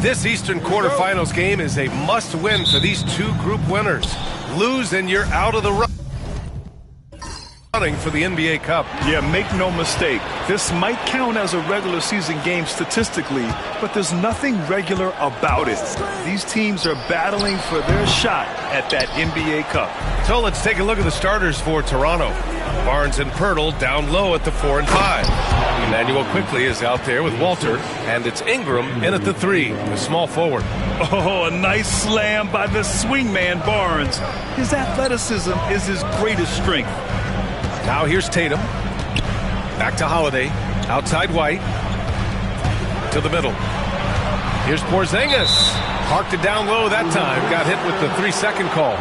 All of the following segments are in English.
This Eastern quarterfinals game is a must-win for these two group winners. Lose and you're out of the running for the NBA Cup. Yeah, make no mistake. This might count as a regular season game statistically, but there's nothing regular about it. These teams are battling for their shot at that NBA Cup. So let's take a look at the starters for Toronto. Barnes and Poeltl down low at the 4 and 5. Emmanuel Quickley is out there with Walter, and it's Ingram in at the 3, the small forward. Oh, a nice slam by the swingman Barnes. His athleticism is his greatest strength. Now here's Tatum. Back to Holiday. Outside White. To the middle. Here's Porzingis. Parked it down low that time. Got hit with the 3-second call.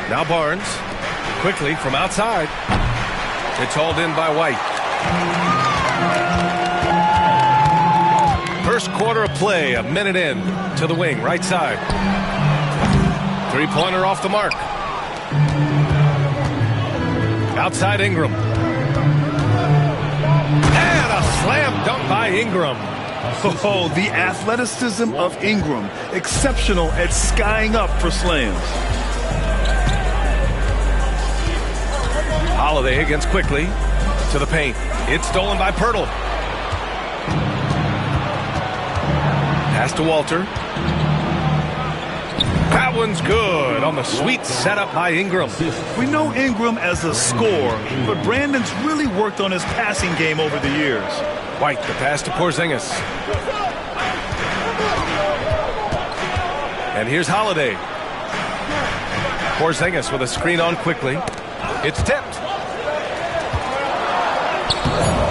Now Barnes, quickly from outside. It's hauled in by White. First quarter of play, a minute in. To the wing, right side. Three-pointer off the mark. Outside Ingram. And a slam dunk by Ingram. Oh, the athleticism of Ingram. Exceptional at skying up for slams. Holiday against Quickley. To the paint. It's stolen by Poeltl. Pass to Walter. That one's good on the sweet setup by Ingram. We know Ingram as a scorer, but Brandon's really worked on his passing game over the years. White, the pass to Porzingis. And here's Holiday. Porzingis with a screen on Quickley. It's tipped.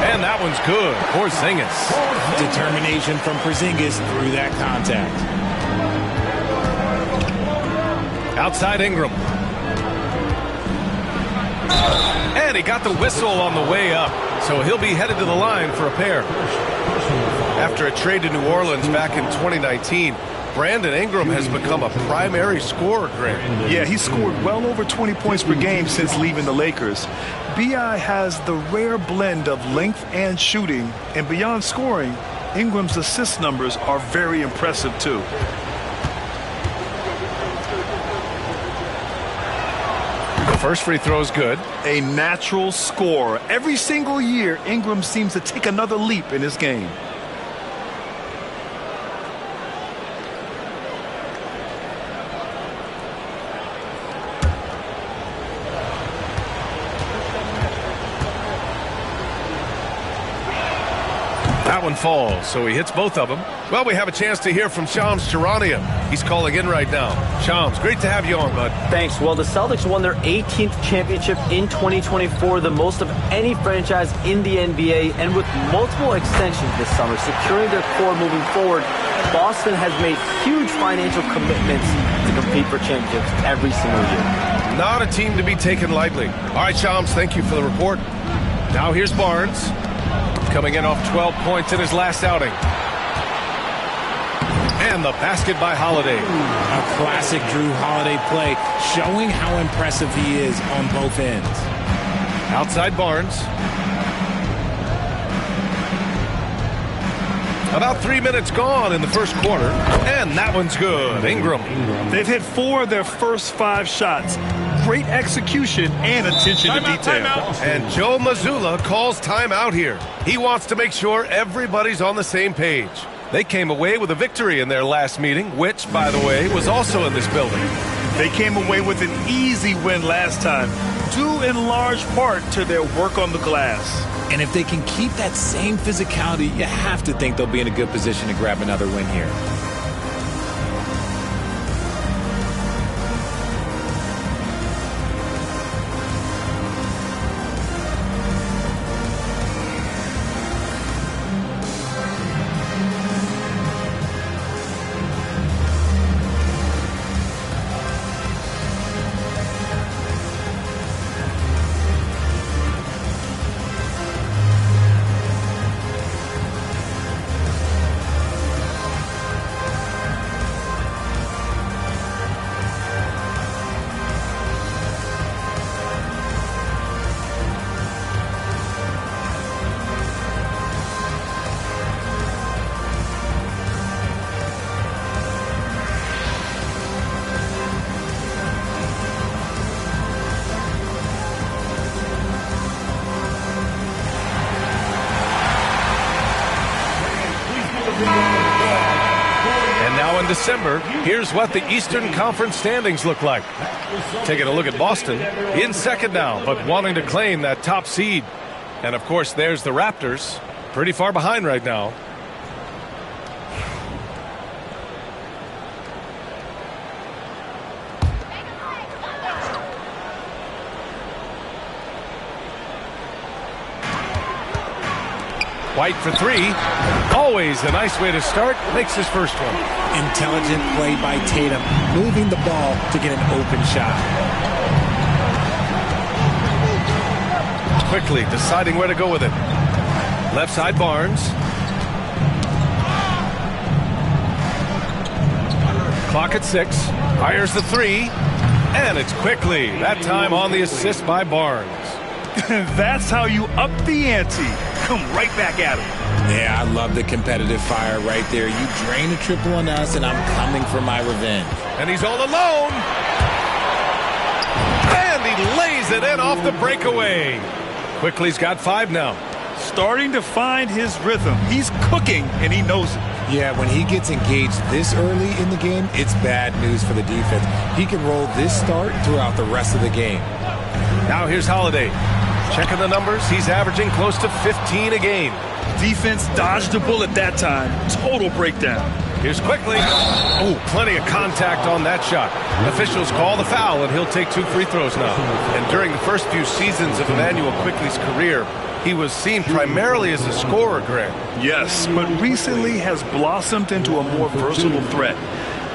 And that one's good. Porzingis. Determination from Porzingis through that contact. Outside Ingram. And he got the whistle on the way up. So he'll be headed to the line for a pair. After a trade to New Orleans back in 2019, Brandon Ingram has become a primary scorer, Grant. Yeah, he scored well over 20 points per game since leaving the Lakers. B.I. has the rare blend of length and shooting, and beyond scoring, Ingram's assist numbers are very impressive too. The first free throw is good. A natural scorer. Every single year, Ingram seems to take another leap in his game. That one falls, so he hits both of them. Well, we have a chance to hear from Shams Charania. He's calling in right now. Shams, great to have you on, bud. Thanks. Well, the Celtics won their 18th championship in 2024, the most of any franchise in the NBA, and with multiple extensions this summer, securing their core moving forward, Boston has made huge financial commitments to compete for championships every single year. Not a team to be taken lightly. All right, Shams, thank you for the report. Now here's Barnes. Coming in off 12 points in his last outing. And the basket by Holiday. A classic Drew Holiday play, showing how impressive he is on both ends. Outside Barnes. About 3 minutes gone in the first quarter. And that one's good. Ingram. They've hit 4 of their first 5 shots. Great execution and attention to detail. And Joe Mazzulla calls timeout here. He wants to make sure everybody's on the same page. They came away with a victory in their last meeting, which, by the way, was also in this building. They came away with an easy win last time, due in large part to their work on the glass. And if they can keep that same physicality, you have to think they'll be in a good position to grab another win here. in December, here's what the Eastern Conference standings look like. Taking a look at Boston, in second now, but wanting to claim that top seed. And, of course, there's the Raptors, pretty far behind right now. White for three. Always a nice way to start. Makes his first one. Intelligent play by Tatum, moving the ball to get an open shot. Quickly deciding where to go with it. Left side Barnes. Clock at 6. Fires the three. And it's Quickly. That time on the assist by Barnes. That's how you up the ante. Come right back at him. Yeah, I love the competitive fire right there. You drain a triple on us, and I'm coming for my revenge. And he's all alone. And he lays it in off the breakaway. Quickly's got 5 now. Starting to find his rhythm. He's cooking, and he knows it. Yeah, when he gets engaged this early in the game, it's bad news for the defense. He can roll this start throughout the rest of the game. Now here's Holiday. Checking the numbers, he's averaging close to 15 a game. Defense dodged the bullet that time. Total breakdown. Here's Quickly. Oh, plenty of contact on that shot. Officials call the foul, and he'll take 2 free throws now. And during the first few seasons of Immanuel Quickly's career, he was seen primarily as a scorer, Greg. Yes, but recently has blossomed into a more versatile threat.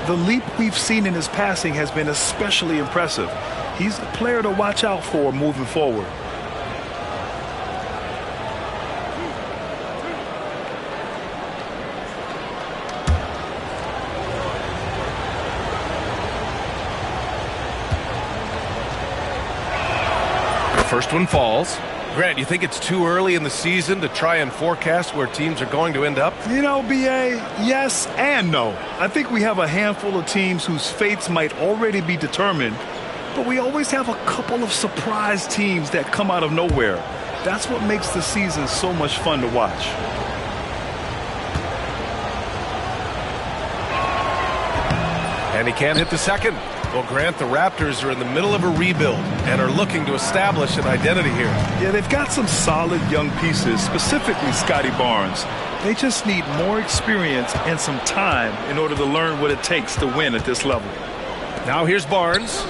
The leap we've seen in his passing has been especially impressive. He's a player to watch out for moving forward. First one falls. Grant, you think it's too early in the season to try and forecast where teams are going to end up? You know, B.A., yes and no. I think we have a handful of teams whose fates might already be determined, but we always have a couple of surprise teams that come out of nowhere. That's what makes the season so much fun to watch. And he can't hit the second. Well, Grant, the Raptors are in the middle of a rebuild and are looking to establish an identity here. Yeah, they've got some solid young pieces, specifically Scotty Barnes. They just need more experience and some time in order to learn what it takes to win at this level. Now here's Barnes,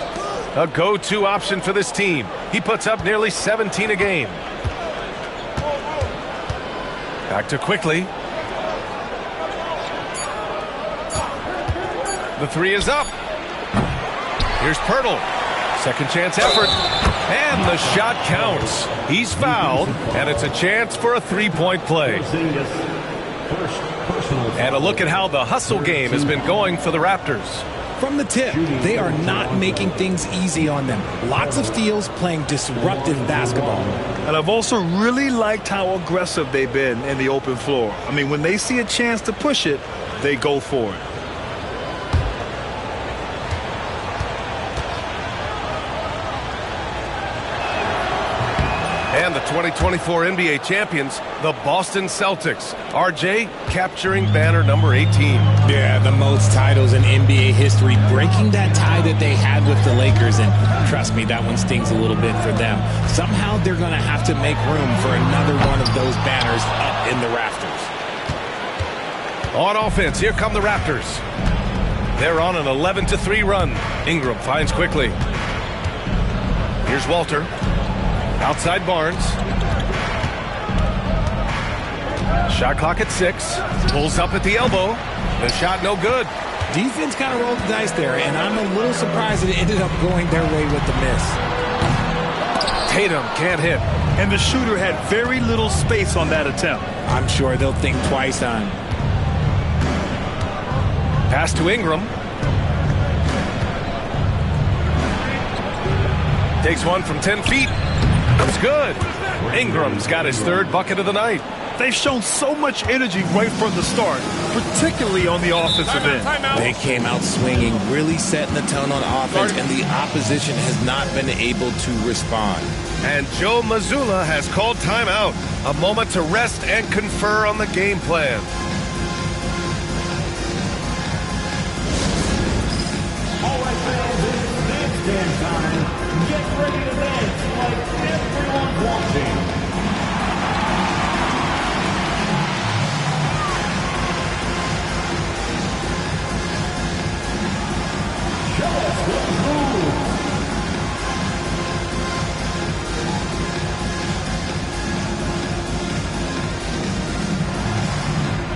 a go-to option for this team. He puts up nearly 17 a game. Back to Quickly. The three is up. Here's Pirtle. Second chance effort. And the shot counts. He's fouled, and it's a chance for a three-point play. And a look at how the hustle game has been going for the Raptors. From the tip, they are not making things easy on them. Lots of steals, playing disruptive basketball. And I've also really liked how aggressive they've been in the open floor. I mean, when they see a chance to push it, they go for it. And the 2024 NBA champions, the Boston Celtics. RJ capturing banner number 18. Yeah, the most titles in NBA history, breaking that tie that they had with the Lakers. And trust me, that one stings a little bit for them. Somehow they're going to have to make room for another one of those banners up in the rafters. On offense, here come the Raptors. They're on an 11-3 run. Ingram finds Quickly. Here's Walter. Outside Barnes. Shot clock at 6. Pulls up at the elbow. The shot no good. Defense kind of rolled the dice there, and I'm a little surprised that it ended up going their way with the miss. Tatum can't hit. And the shooter had very little space on that attempt. I'm sure they'll think twice on. Pass to Ingram. Takes one from 10 feet. It's good. Ingram's got his third bucket of the night. They've shown so much energy right from the start, particularly on the offensive end. They came out swinging, really setting the tone on offense, and the opposition has not been able to respond. And Joe Mazzulla has called timeout. A moment to rest and confer on the game plan. dance time. Get ready to dance like everyone's watching. Show us those moves.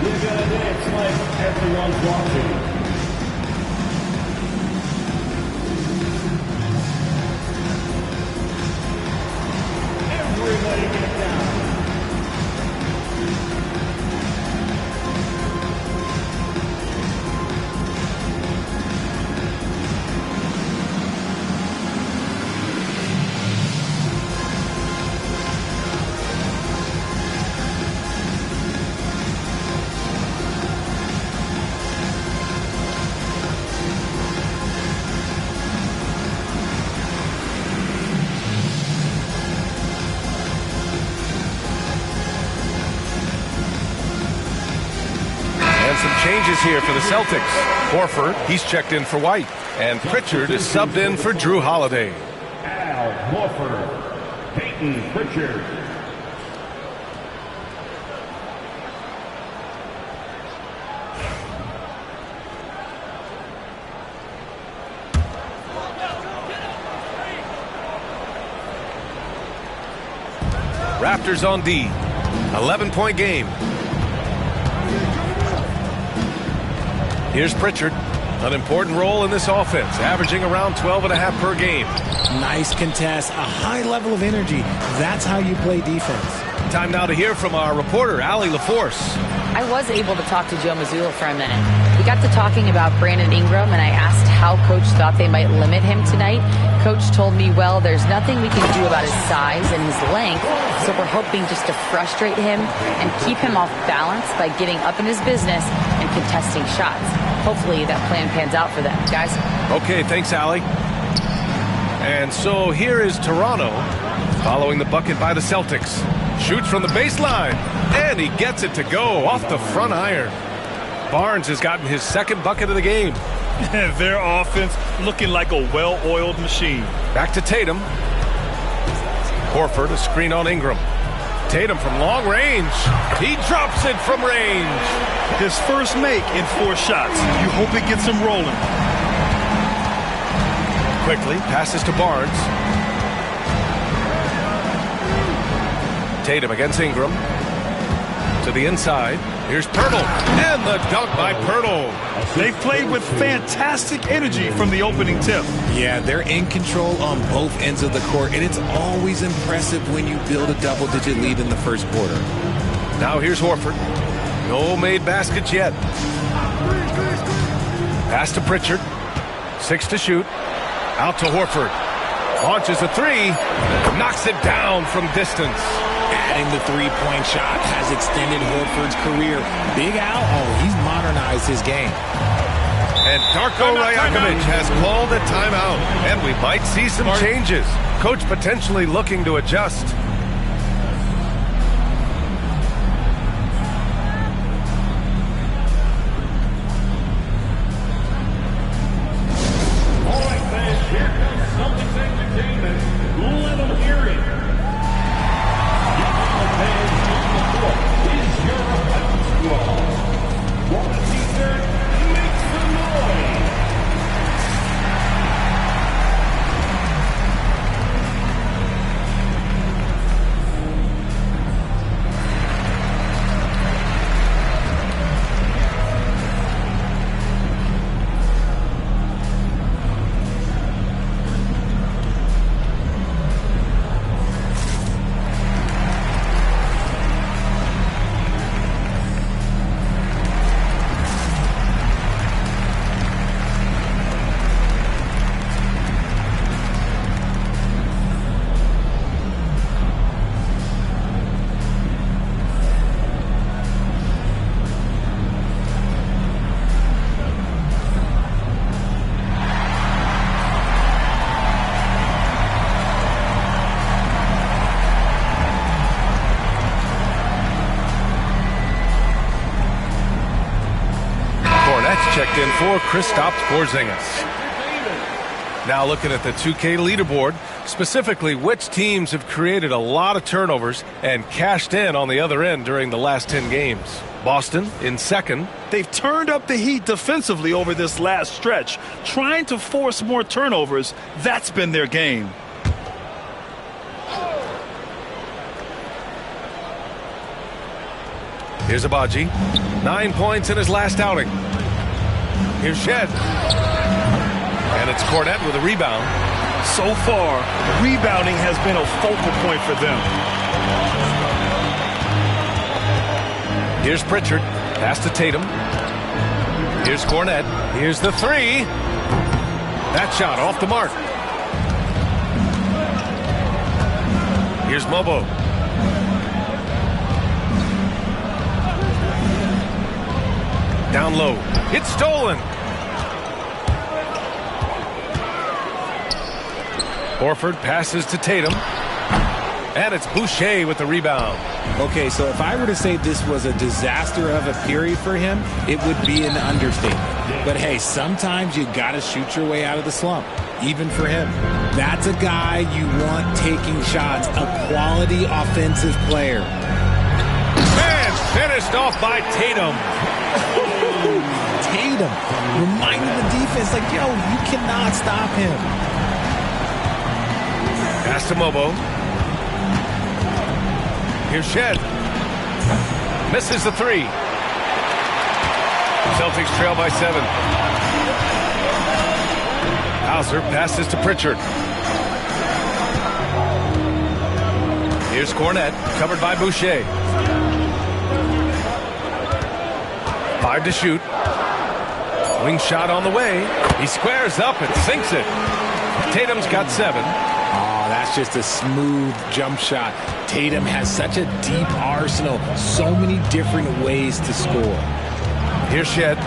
You're gonna dance like everyone's watching. Everybody get down. Some changes here for the Celtics. Horford, he's checked in for White. And Pritchard is subbed in for Drew Holiday. Al Horford, Peyton Pritchard. Raptors on D. 11-point game. Here's Pritchard. An important role in this offense, averaging around 12.5 per game. Nice contest, a high level of energy. That's how you play defense. Time now to hear from our reporter, Allie LaForce. I was able to talk to Joe Mazzulla for a minute. We got to talking about Brandon Ingram, and I asked how Coach thought they might limit him tonight. Coach told me, well, there's nothing we can do about his size and his length, so we're hoping just to frustrate him and keep him off balance by getting up in his business and contesting shots. Hopefully that plan pans out for them, guys. Okay, thanks, Allie. And so here is Toronto following the bucket by the Celtics. Shoots from the baseline, and he gets it to go off the front iron. Barnes has gotten his second bucket of the game. Their offense looking like a well-oiled machine. Back to Tatum. Horford, a screen on Ingram. Tatum from long range. He drops it from range. His first make in 4 shots. You hope it gets him rolling. Quickly passes to Barnes. Tatum against Ingram. To the inside. Here's Pirtle. And the dunk by Pirtle. They played with fantastic energy from the opening tip. Yeah, they're in control on both ends of the court, and it's always impressive when you build a double-digit lead in the first quarter. Now here's Horford. No made baskets yet. Pass to Pritchard. 6 to shoot. Out to Horford. Launches a 3. Knocks it down from distance. Adding the three-point shot has extended Horford's career. Big Al, he's modernized his game. And Darko Rajakovic has called a timeout. And we might see some changes. Coach potentially looking to adjust. All right, fans, here comes Celtics entertainment. Let them hear it. Is your house squad. Want to see dirt? Make some noise. Checked in for Kristaps Porzingis. Now looking at the 2K leaderboard, specifically which teams have created a lot of turnovers and cashed in on the other end during the last 10 games. Boston in second. They've turned up the heat defensively over this last stretch, trying to force more turnovers. That's been their game. Here's Abaji. 9 points in his last outing. Here's Shed. And it's Cornette with a rebound. So far, rebounding has been a focal point for them. Here's Pritchard. Pass to Tatum. Here's Cornette. Here's the three. That shot off the mark. Here's Mobo. Down low. It's stolen. Horford passes to Tatum. And it's Boucher with the rebound. Okay, so if I were to say this was a disaster of a period for him, it would be an understatement. But hey, sometimes you got to shoot your way out of the slump, even for him. That's a guy you want taking shots, a quality offensive player. And finished off by Tatum. Tatum reminding the defense, like, yo, you cannot stop him. Pass to Mobo. Here's Shed. Misses the three. Celtics trail by 7. Hauser passes to Pritchard. Here's Cornette, covered by Boucher. 5 to shoot. Wing shot on the way. He squares up and sinks it. Tatum's got 7. Oh, that's just a smooth jump shot. Tatum has such a deep arsenal. So many different ways to score. Here's Shed.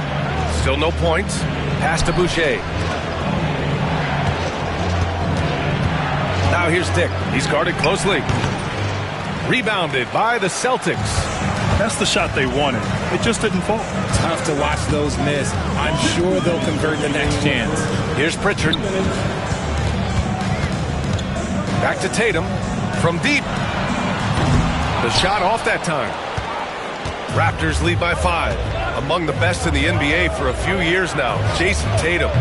Still no points. Pass to Boucher. Now here's Dick. He's guarded closely. Rebounded by the Celtics. That's the shot they wanted. It just didn't fall. Tough to watch those miss. I'm sure they'll convert the next chance. Here's Pritchard. Back to Tatum. From deep. The shot off that time. Raptors lead by 5. Among the best in the NBA for a few years now, Jason Tatum.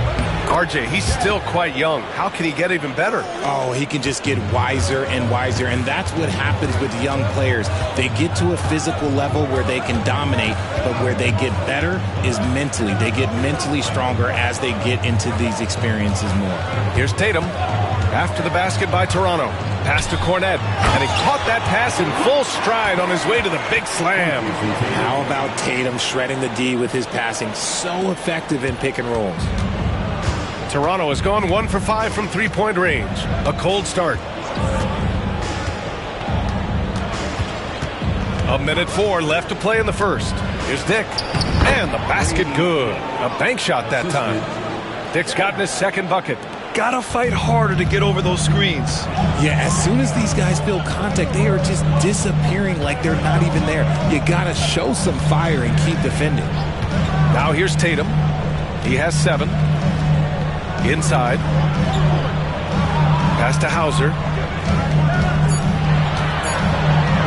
RJ, he's still quite young. How can he get even better? Oh, he can just get wiser and wiser, and that's what happens with young players. They get to a physical level where they can dominate, but where they get better is mentally. They get mentally stronger as they get into these experiences more. Here's Tatum. After the basket by Toronto. Pass to Cornette. And he caught that pass in full stride on his way to the big slam. How about Tatum shredding the D with his passing? So effective in pick and rolls. Toronto has gone 1 for 5 from three-point range. A cold start. 1:04 left to play in the first. Here's Dick. And the basket good. A bank shot that time. Dick's gotten his second bucket. Gotta fight harder to get over those screens. Yeah, as soon as these guys feel contact, they are just disappearing like they're not even there. You gotta show some fire and keep defending. Now here's Tatum. He has 7. Inside. Pass to Hauser.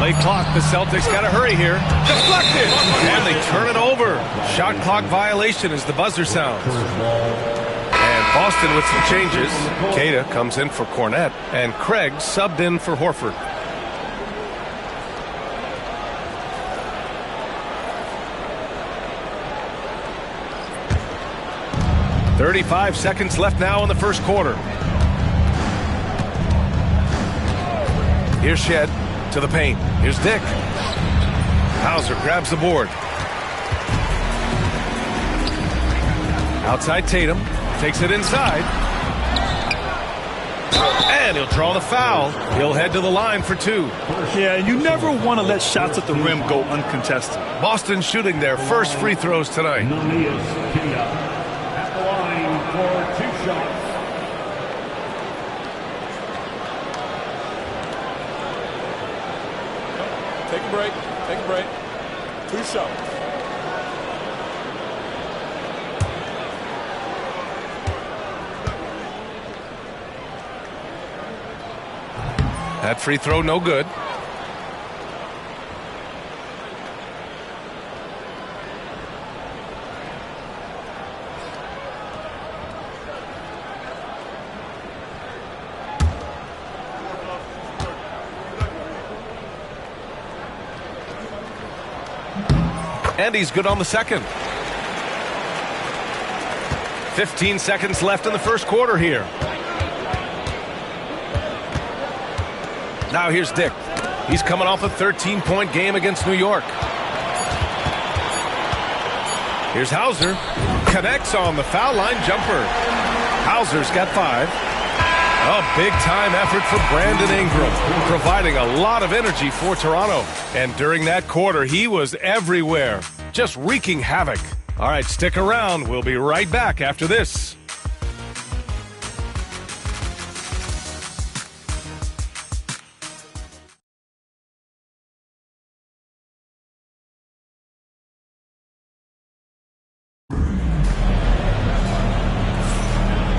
Late clock. The Celtics got to hurry here. Deflected. And they turn it over. Shot clock violation as the buzzer sounds. And Boston with some changes. Queta comes in for Cornette. And Craig subbed in for Horford. .35 seconds left now in the first quarter. Here's Shed to the paint. Here's Dick. Hauser grabs the board. Outside Tatum. Takes it inside. And he'll draw the foul. He'll head to the line for 2. Yeah, you never want to let shots at the rim go uncontested. Boston shooting their first free throws tonight. At the line for 2 shots. Take a break. Take a break. 2 shots. That free throw no good. And he's good on the second. 15 seconds left in the first quarter here. Now here's Dick. He's coming off a 13-point game against New York. Here's Hauser. Connects on the foul line jumper. Hauser's got 5. A big-time effort for Brandon Ingram, providing a lot of energy for Toronto. And during that quarter, he was everywhere, just wreaking havoc. All right, stick around. We'll be right back after this.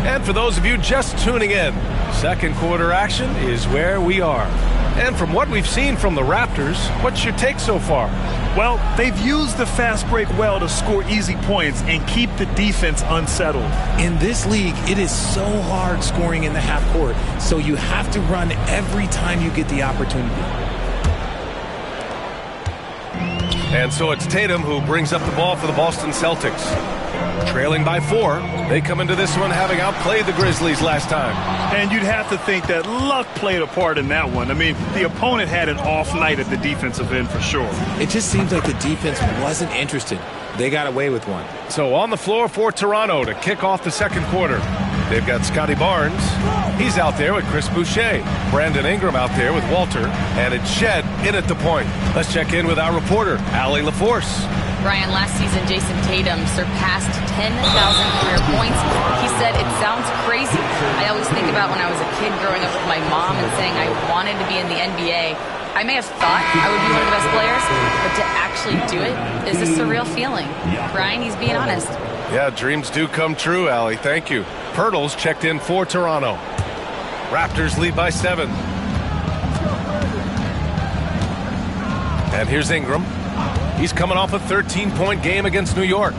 And for those of you just tuning in, second quarter action is where we are. And from what we've seen from the Raptors, what's your take so far? Well, they've used the fast break well to score easy points and keep the defense unsettled. In this league, it is so hard scoring in the half court, so you have to run every time you get the opportunity. And so it's Tatum who brings up the ball for the Boston Celtics. Trailing by 4, they come into this one having outplayed the Grizzlies last time. And you'd have to think that luck played a part in that one. I mean, the opponent had an off night at the defensive end for sure. It just seems like the defense wasn't interested. They got away with one. So on the floor for Toronto to kick off the second quarter. They've got Scotty Barnes. He's out there with Chris Boucher. Brandon Ingram out there with Walter. And it's Shed in at the point. Let's check in with our reporter, Allie LaForce. Brian, last season, Jason Tatum surpassed 10,000 career points. He said, "It sounds crazy. I always think about when I was a kid growing up with my mom and saying I wanted to be in the NBA. I may have thought I would be one of the best players, but to actually do it is a surreal feeling." Brian, he's being honest. Yeah, dreams do come true, Allie. Thank you. Pirtles checked in for Toronto. Raptors lead by 7. And here's Ingram. He's coming off a 13-point game against New York.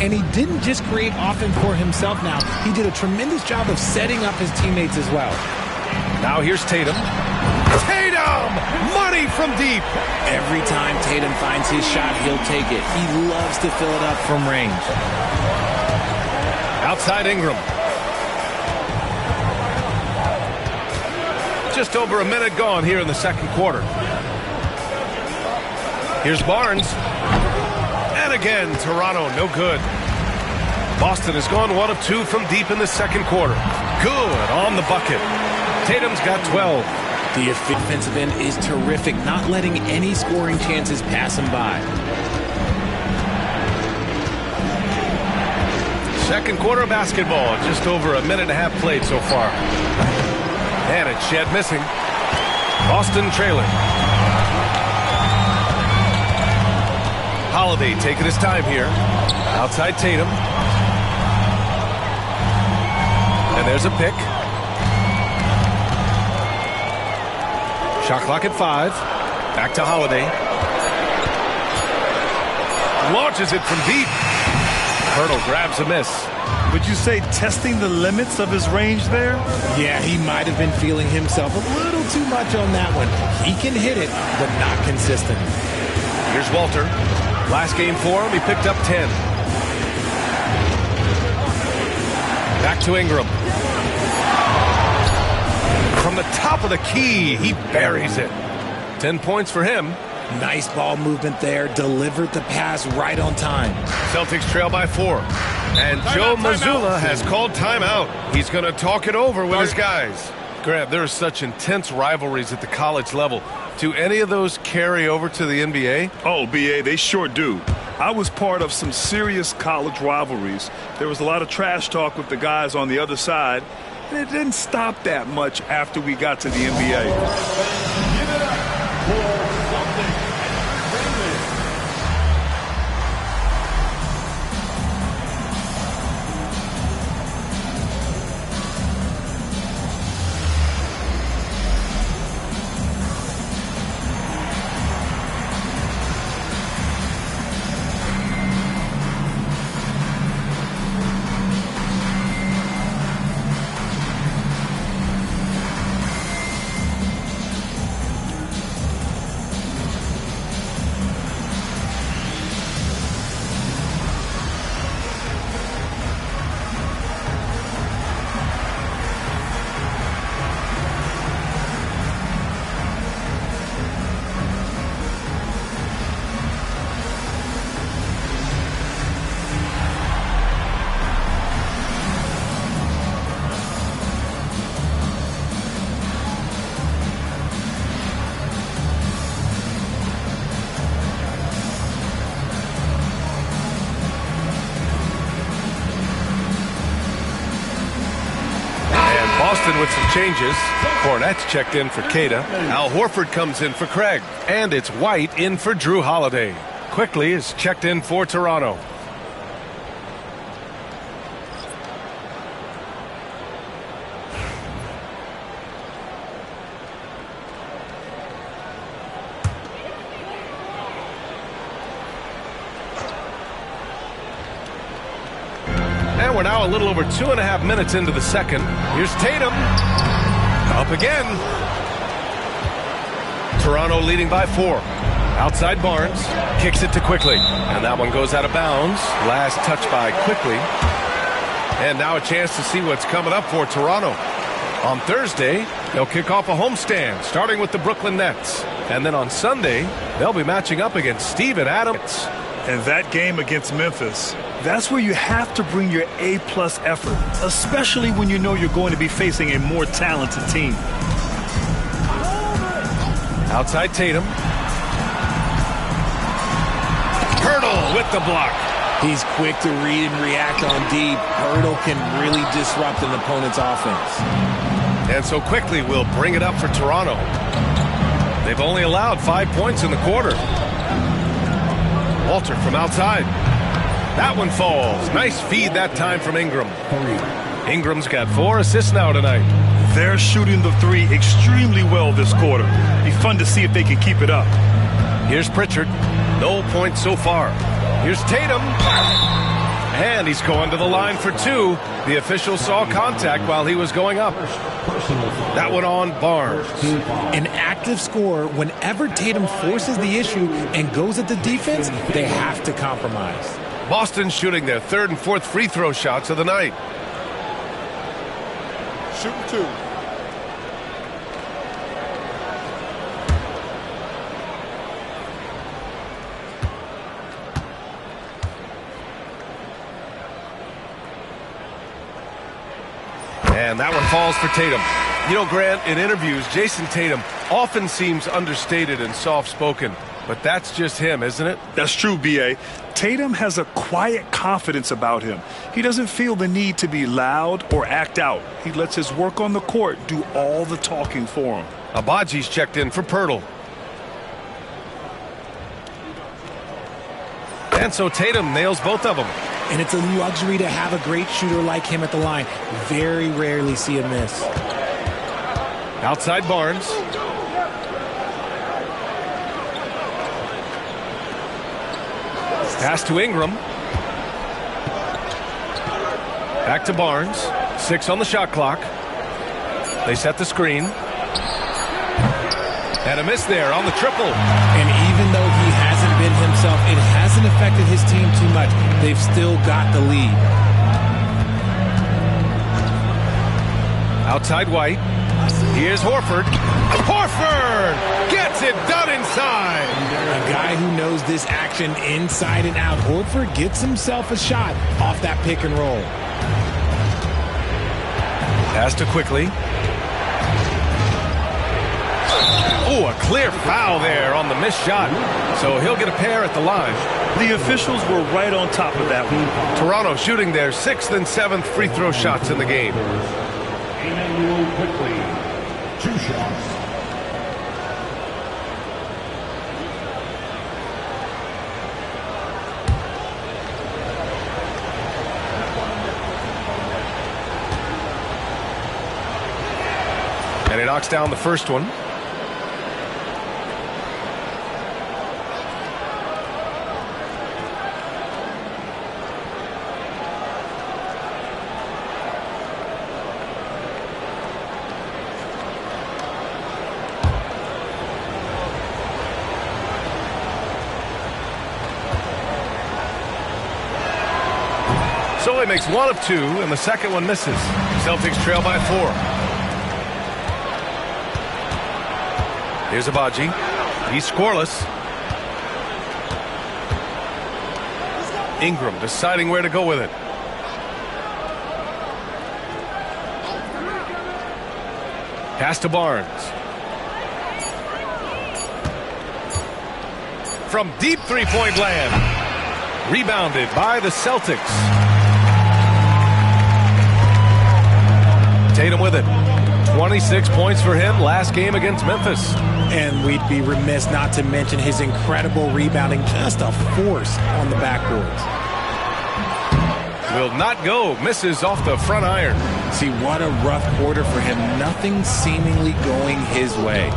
And he didn't just create offense for himself now. He did a tremendous job of setting up his teammates as well. Now here's Tatum. Tatum! Money from deep! Every time Tatum finds his shot, he'll take it. He loves to fill it up from range. Outside Ingram. Just over a minute gone here in the second quarter. Here's Barnes. And again, Toronto, no good. Boston has gone 1 of 2 from deep in the second quarter. Good on the bucket. Tatum's got 12. The offensive end is terrific, not letting any scoring chances pass him by. Second quarter of basketball, just over a minute and a half played so far. And it's Shed missing. Boston trailing. Holiday taking his time here. Outside Tatum. And there's a pick. Shot clock at 5. Back to Holiday. Launches it from deep. Hurdle grabs a miss. Would you say testing the limits of his range there? Yeah, he might have been feeling himself a little too much on that one. He can hit it, but not consistent. Here's Walter. Last game for him, he picked up 10. Back to Ingram. From the top of the key, he buries it. 10 points for him. Nice ball movement there. Delivered the pass right on time. Celtics trail by 4. And Joe Mazzulla has called timeout. He's going to talk it over with his guys. Grant, there are such intense rivalries at the college level. Do any of those carry over to the NBA? Oh, BA, they sure do. I was part of some serious college rivalries. There was a lot of trash talk with the guys on the other side, and it didn't stop that much after we got to the NBA. Give it up for Celtics Entertainment. Changes. Cornette's checked in for Keita. Al Horford comes in for Craig. And it's White in for Drew Holiday. Quickly is checked in for Toronto. And we're now a little over 2.5 minutes into the second. Here's Tatum. Up again. Toronto leading by 4. Outside Barnes. Kicks it to Quickly. And that one goes out of bounds. Last touch by Quickly. And now a chance to see what's coming up for Toronto. On Thursday, they'll kick off a homestand, starting with the Brooklyn Nets. And then on Sunday, they'll be matching up against Steven Adams. And that game against Memphis, that's where you have to bring your A-plus effort, especially when you know you're going to be facing a more talented team. Outside Tatum. Hurdle with the block. He's quick to read and react on deep. Hurdle can really disrupt an opponent's offense. And so Quickly will bring it up for Toronto. They've only allowed 5 points in the quarter. Walter from outside. That one falls. Nice feed that time from Ingram. Ingram's got 4 assists now tonight. They're shooting the 3 extremely well this quarter. Be fun to see if they can keep it up. Here's Pritchard. No points so far. Here's Tatum. And he's going to the line for 2. The official saw contact while he was going up. That one on Barnes. An active scorer, whenever Tatum forces the issue and goes at the defense, they have to compromise. Boston shooting their 3rd and 4th free throw shots of the night. Shooting 2. And that one falls for Tatum. You know, Grant, in interviews, Jason Tatum often seems understated and soft-spoken. But that's just him, isn't it? That's true, B.A. Tatum has a quiet confidence about him. He doesn't feel the need to be loud or act out. He lets his work on the court do all the talking for him. Abaji's checked in for Pirtle. And so Tatum nails both of them. And it's a luxury to have a great shooter like him at the line. Very rarely see a miss. Outside Barnes. Pass to Ingram. Back to Barnes. 6 on the shot clock. They set the screen. And a miss there on the triple. And even though he hasn't been himself, it hasn't affected his team too much. They've still got the lead. Outside White. Here's Horford. Horford gets it done inside. A guy who knows this action inside and out. Horford gets himself a shot off that pick and roll. Pass to Quickly. Oh, a clear foul there on the missed shot. So he'll get a pair at the line. The officials were right on top of that one. Toronto shooting their 6th and 7th free throw shots in the game. Immanuel Quickly, 2 shots. And he knocks down the first one. So he makes 1 of 2, and the second one misses. Celtics trail by 4. Here's Abaji. He's scoreless. Ingram deciding where to go with it. Pass to Barnes. From deep three-point land. Rebounded by the Celtics. Tatum with it. 26 points for him last game against Memphis. And we'd be remiss not to mention his incredible rebounding, just a force on the backboards. Will not go, misses off the front iron. See, what a rough quarter for him. Nothing seemingly going his way.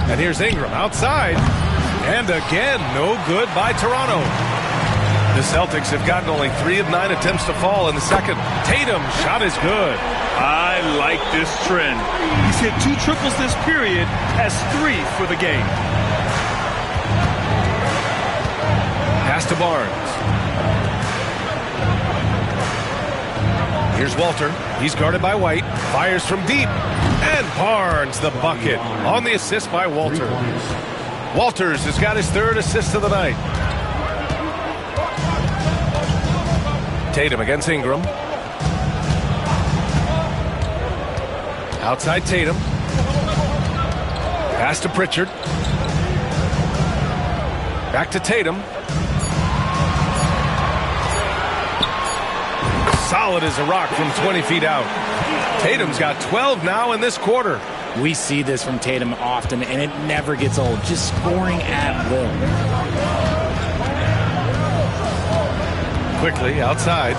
And here's Ingram outside. And again, no good by Toronto. The Celtics have gotten only 3 of 9 attempts to fall in the second. Tatum shot is good. I like this trend. He's hit 2 triples this period, has 3 for the game. Pass to Barnes. Here's Walter. He's guarded by White. Fires from deep. And Barnes the bucket on the assist by Walter. Walters has got his 3rd assist of the night. Tatum against Ingram. Outside Tatum. Pass to Pritchard. Back to Tatum. Solid as a rock from 20 feet out. Tatum's got 12 now in this quarter. We see this from Tatum often, and it never gets old. Just scoring at will. Quickly outside.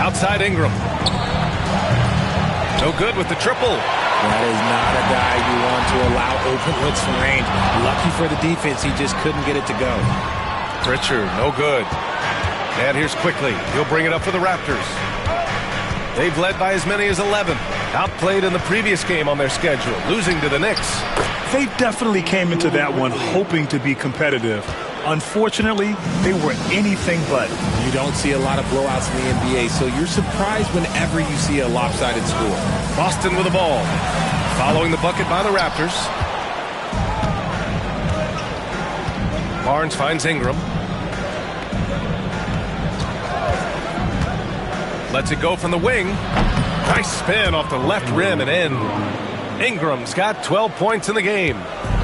Outside Ingram. No good with the triple. That is not a guy you want to allow open looks from range. Lucky for the defense, he just couldn't get it to go. Pritchard, no good. And here's Quickly. He'll bring it up for the Raptors. They've led by as many as 11. Outplayed in the previous game on their schedule, losing to the Knicks. They definitely came into that one hoping to be competitive. Unfortunately, they were anything but. You don't see a lot of blowouts in the NBA, so you're surprised whenever you see a lopsided score. Boston with the ball. Following the bucket by the Raptors. Barnes finds Ingram. Lets it go from the wing. Nice spin off the left rim and in. Ingram's got 12 points in the game.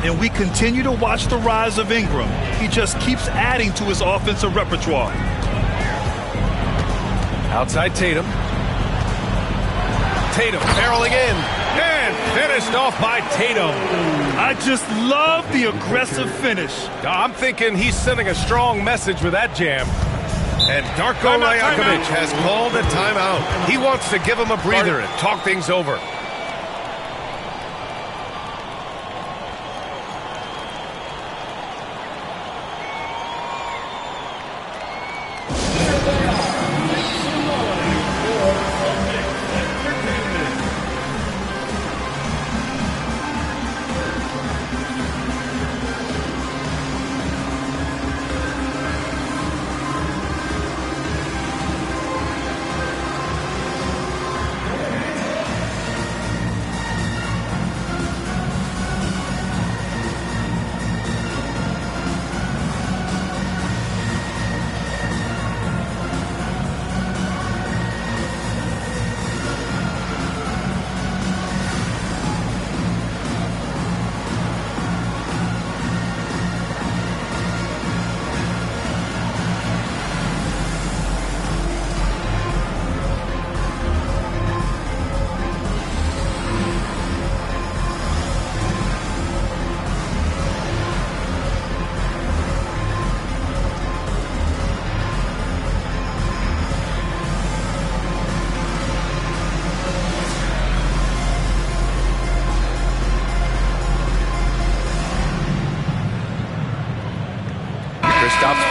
And we continue to watch the rise of Ingram. He just keeps adding to his offensive repertoire. Outside Tatum. Tatum barreling in. And finished off by Tatum. I just love the aggressive finish. I'm thinking he's sending a strong message with that jam. And Darko Rajakovic has called a timeout. He wants to give him a breather and talk things over.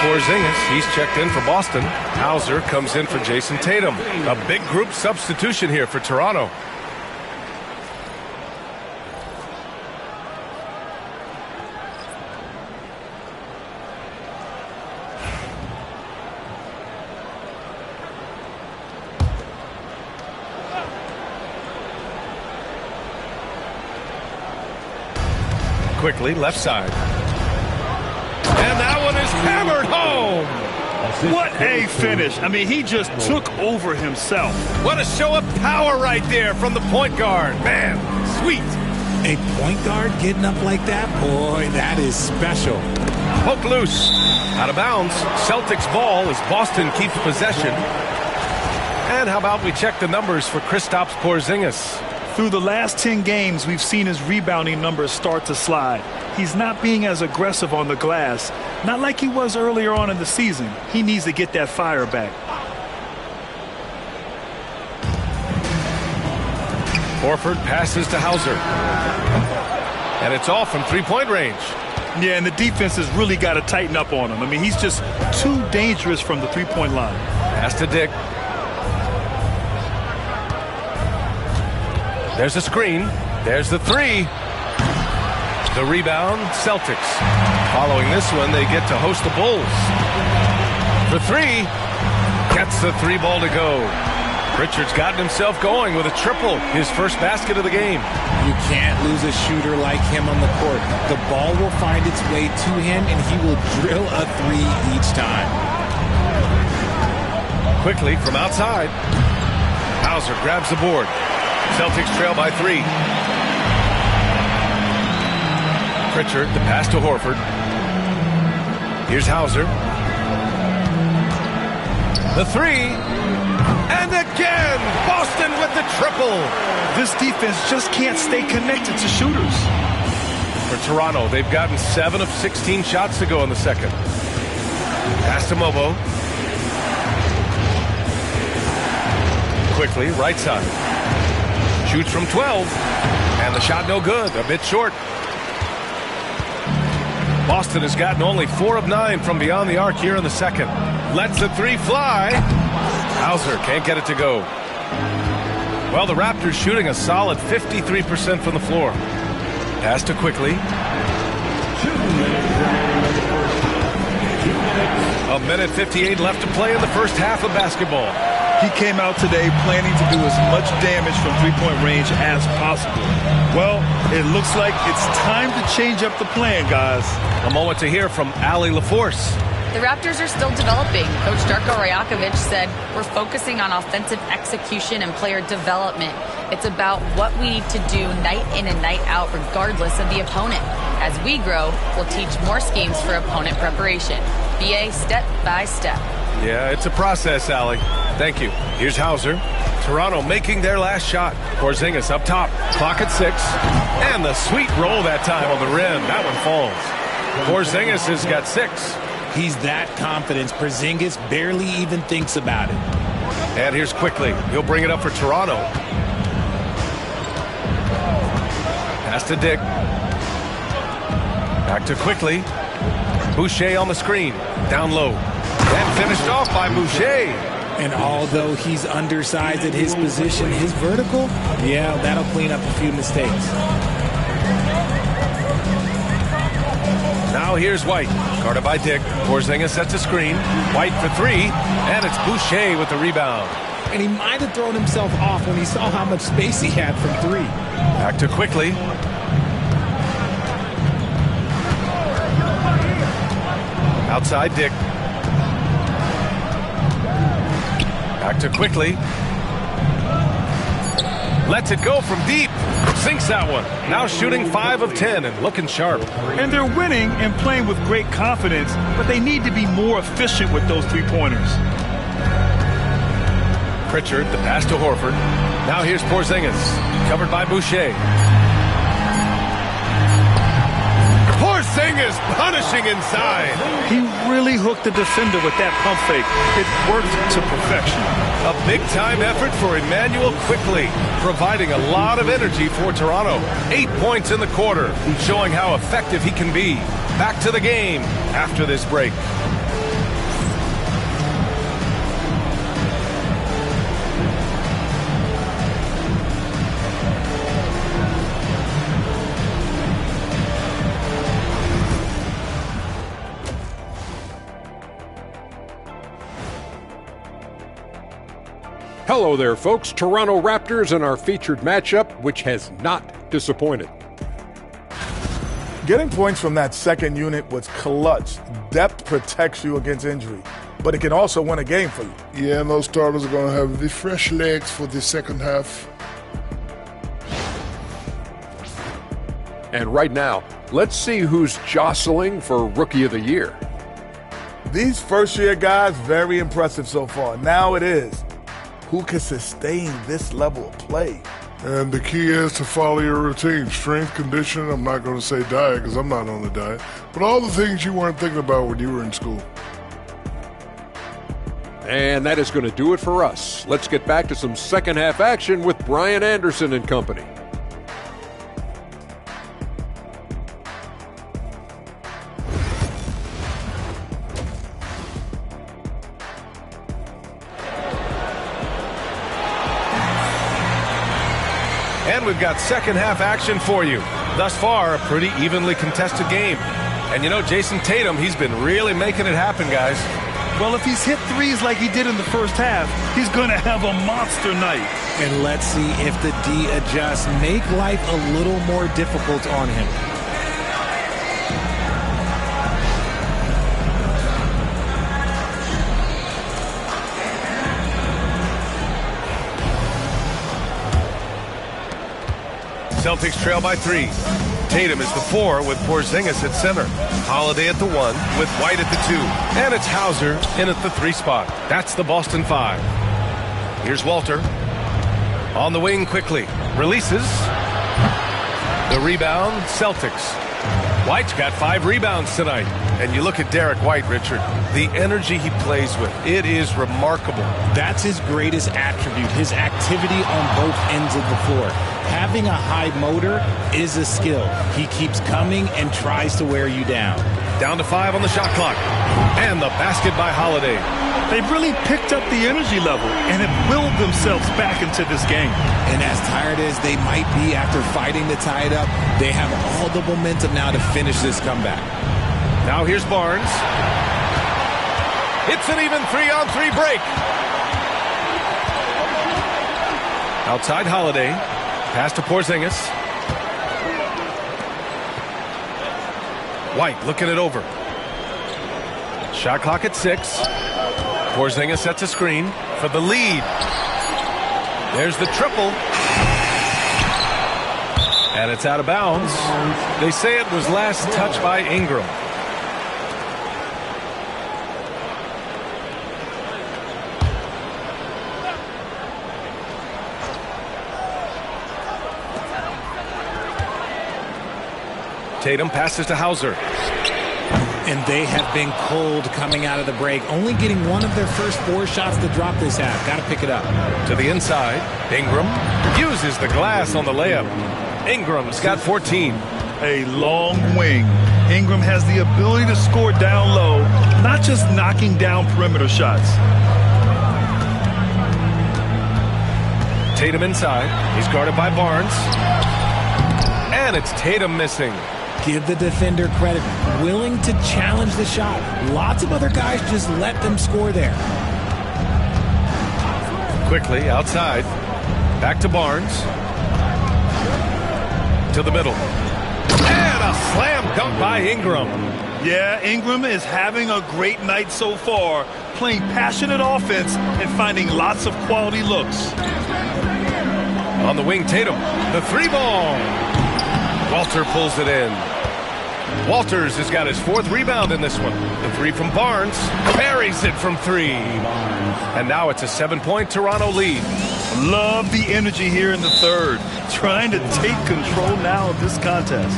Porzingis, he's checked in for Boston. Hauser comes in for Jason Tatum. A big group substitution here for Toronto. Quickly, left side. And that one is hammered home. What a finish. I mean, he just took over himself. What a show of power right there from the point guard. Man, sweet. A point guard getting up like that? Boy, that is special. Poked loose. Out of bounds. Celtics ball as Boston keeps possession. And how about we check the numbers for Kristaps Porzingis? Through the last 10 games, we've seen his rebounding numbers start to slide. He's not being as aggressive on the glass, not like he was earlier on in the season. He needs to get that fire back. Horford passes to Hauser. And it's off from three-point range. Yeah, and the defense has really got to tighten up on him. I mean, he's just too dangerous from the three-point line. Pass to Dick. There's a screen. There's the three. The rebound, Celtics. Following this one, they get to host the Bulls. For three. Gets the three ball to go. Pritchard's gotten himself going with a triple. His first basket of the game. You can't lose a shooter like him on the court. The ball will find its way to him, and he will drill a three each time. Quickly from outside. Hauser grabs the board. Celtics trail by three. Pritchard, the pass to Horford. Here's Hauser. The three. And again, Boston with the triple. This defense just can't stay connected to shooters. For Toronto, they've gotten 7 of 16 shots to go in the second. Pass to Mobo. Quickly, right side. Shoots from 12, and the shot no good, a bit short. Boston has gotten only 4 of 9 from beyond the arc here in the second. Lets the three fly. Hauser can't get it to go. Well, the Raptors shooting a solid 53% from the floor. Pass to Quickly. 1:58 left to play in the first half of basketball. He came out today planning to do as much damage from three-point range as possible. Well, it looks like it's time to change up the plan, guys. A moment to hear from Allie LaForce. The Raptors are still developing. Coach Darko Rajakovic said, we're focusing on offensive execution and player development. It's about what we need to do night in and night out, regardless of the opponent. As we grow, we'll teach more schemes for opponent preparation. BA step by step. Yeah, it's a process, Allie. Thank you. Here's Hauser. Toronto making their last shot. Porzingis up top. Clock at 6. And the sweet roll that time on the rim. That one falls. Porzingis has got 6. He's that confident. Porzingis barely even thinks about it. And here's Quickly. He'll bring it up for Toronto. Pass to Dick. Back to Quickly. Boucher on the screen. Down low. And finished off by Boucher. And although he's undersized at his position, his vertical, yeah, that'll clean up a few mistakes. Now here's White. Guarded by Dick. Porzingis sets a screen. White for three. And it's Boucher with the rebound. And he might have thrown himself off when he saw how much space he had from three. Back to Quickly. Outside Dick. Back to Quickly. Lets it go from deep. Sinks that one. Now shooting 5 of 10 and looking sharp. And they're winning and playing with great confidence, but they need to be more efficient with those three-pointers. Pritchard, the pass to Horford. Now here's Porzingis. Covered by Boucher. Porzingis punishing inside. He really hooked the defender with that pump fake. It worked to perfection. A big-time effort for Emmanuel Quickly, providing a lot of energy for Toronto. 8 points in the quarter, showing how effective he can be. Back to the game after this break. Hello there, folks. Toronto Raptors and our featured matchup, which has not disappointed. Getting points from that second unit was clutch. Depth protects you against injury, but it can also win a game for you. Yeah, and those starters are going to have the fresh legs for the second half. And right now, let's see who's jostling for Rookie of the Year. These first-year guys, very impressive so far. Now it is, who can sustain this level of play? And the key is to follow your routine. Strength, conditioning, I'm not going to say diet because I'm not on a diet, but all the things you weren't thinking about when you were in school. And that is going to do it for us. Let's get back to some second half action with Brian Anderson and company. And we've got second half action for you. Thus far, a pretty evenly contested game. And you know, Jason Tatum, he's been really making it happen, guys. Well, if he's hit threes like he did in the first half, he's going to have a monster night. And let's see if the D adjusts, make life a little more difficult on him. Celtics trail by 3. Tatum is the 4 with Porzingis at center. Holiday at the 1 with White at the 2. And it's Hauser in at the 3 spot. That's the Boston 5. Here's Walter. On the wing quickly. Releases. The rebound, Celtics. White's got 5 rebounds tonight. And you look at Derek White, Richard, the energy he plays with, it is remarkable. That's his greatest attribute, his activity on both ends of the floor. Having a high motor is a skill. He keeps coming and tries to wear you down. Down to 5 on the shot clock. And the basket by Holiday. They've really picked up the energy level and have willed themselves back into this game. And as tired as they might be after fighting to tie it up, they have all the momentum now to finish this comeback. Now here's Barnes. It's an even 3-on-3 break. Outside Holiday. Pass to Porzingis. White looking it over. Shot clock at 6. Porzingis sets a screen for the lead. There's the triple. And it's out of bounds. They say it was last touched by Ingram. Tatum passes to Hauser. And they have been cold coming out of the break, only getting one of their first 4 shots to drop this half. Got to pick it up. To the inside, Ingram uses the glass on the layup. Ingram's got 14. A long wing. Ingram has the ability to score down low, not just knocking down perimeter shots. Tatum inside. He's guarded by Barnes. And it's Tatum missing. Give the defender credit. Willing to challenge the shot. Lots of other guys just let them score there. Quickly outside. Back to Barnes. To the middle. And a slam dunk by Ingram. Yeah, Ingram is having a great night so far, playing passionate offense and finding lots of quality looks. On the wing, Tatum. The 3-ball. Walter pulls it in. Walters has got his 4th rebound in this one. The 3 from Barnes. Buries it from 3. And now it's a 7-point Toronto lead. Love the energy here in the third. Trying to take control now of this contest.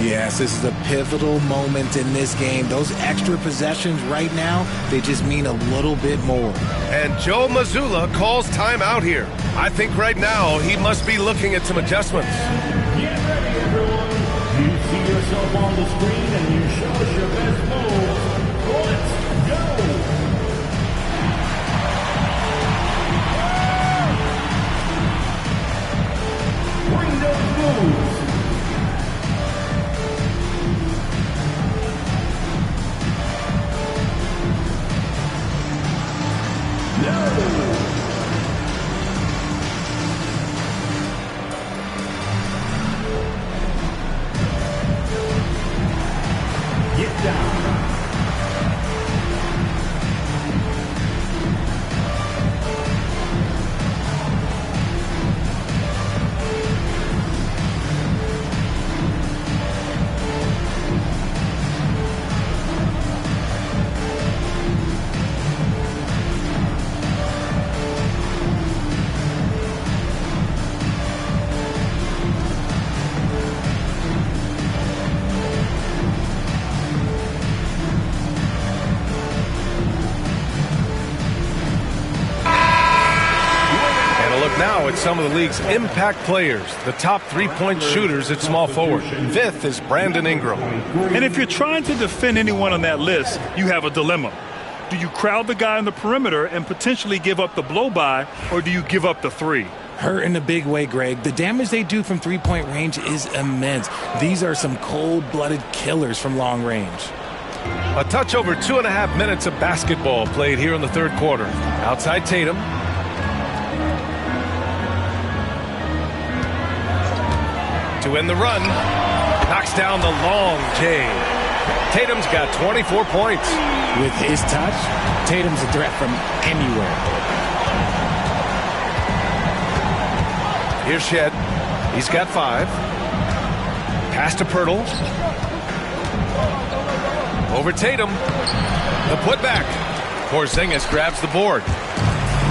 Yes, this is a pivotal moment in this game. Those extra possessions right now, they just mean a little bit more. And Joe Mazzulla calls timeout here. I think right now he must be looking at some adjustments. You see yourself on the screen and you show us your best moves. Let's go! Bring those moves. No! Get down. now at some of the league's impact players, the top three-point shooters at small forward. Fifth is Brandon Ingram. And if you're trying to defend anyone on that list, you have a dilemma. Do you crowd the guy on the perimeter and potentially give up the blow-by, or do you give up the three? Hurt in a big way, Greg. The damage they do from three-point range is immense. These are some cold-blooded killers from long range. A touch over 2.5 minutes of basketball played here in the third quarter. Outside Tatum. To end the run. Knocks down the long J. Tatum's got 24 points. With his touch, Tatum's a threat from anywhere. Here's Shed. He's got 5. Pass to Pirtle. Over Tatum. The putback. Porzingis grabs the board.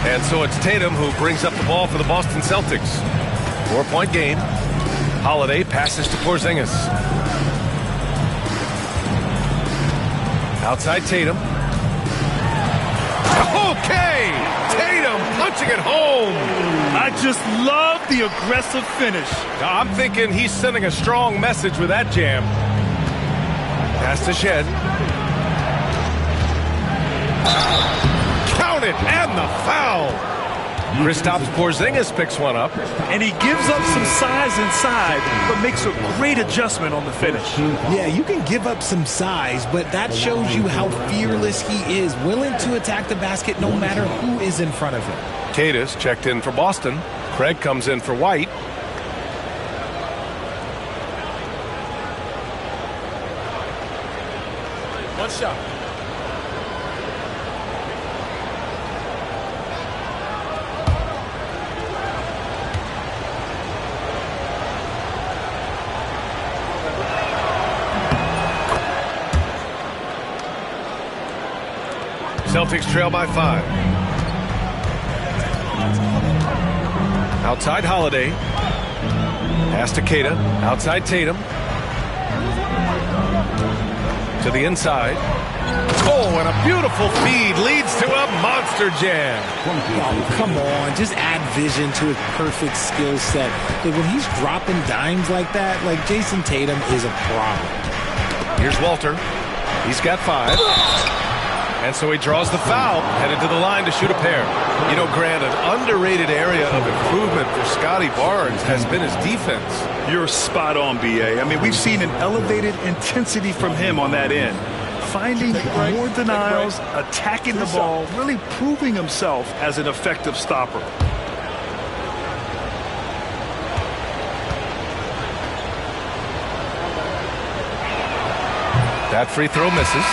And so it's Tatum who brings up the ball for the Boston Celtics. 4-point game. Holiday passes to Porzingis. Outside Tatum. Okay! Tatum punching it home. I just love the aggressive finish. I'm thinking he's sending a strong message with that jam. Pass to Shed. Count it, and the foul. Kristaps Porzingis picks one up. And he gives up some size inside, but makes a great adjustment on the finish. Yeah, you can give up some size, but that shows you how fearless he is, willing to attack the basket no matter who is in front of him. Cadis checked in for Boston. Craig comes in for White. One shot. Celtics trail by 5. Outside Holiday. Pass to Queta. Outside Tatum. To the inside. Oh, and a beautiful feed leads to a monster jam. Oh, come on. Just add vision to his perfect skill set. Like, when he's dropping dimes like that, like, Jason Tatum is a problem. Here's Walter. He's got 5. And so he draws the foul, headed to the line to shoot a pair. You know, Grant, an underrated area of improvement for Scotty Barnes has been his defense. You're spot on, B.A. I mean, we've seen an elevated intensity from him on that end. Finding more denials, attacking the ball, really proving himself as an effective stopper. That free throw misses.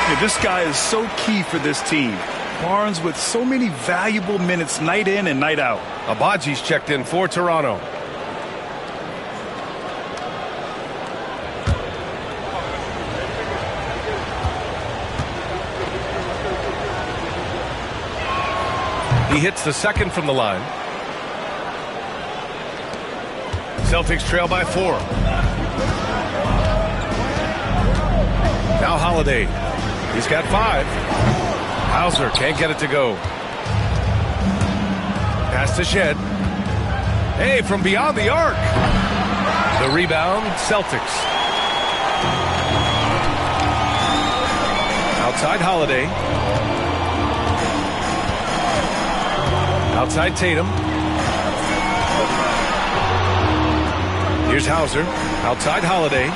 Yeah, this guy is so key for this team. Barnes with so many valuable minutes night in and night out. Abaji's checked in for Toronto. He hits the second from the line. Celtics trail by 4. Now Holiday. He's got 5. Hauser can't get it to go. Pass to Shed. Hey, from beyond the arc. The rebound, Celtics. Outside Holiday. Outside Tatum. Here's Hauser. Outside Holiday.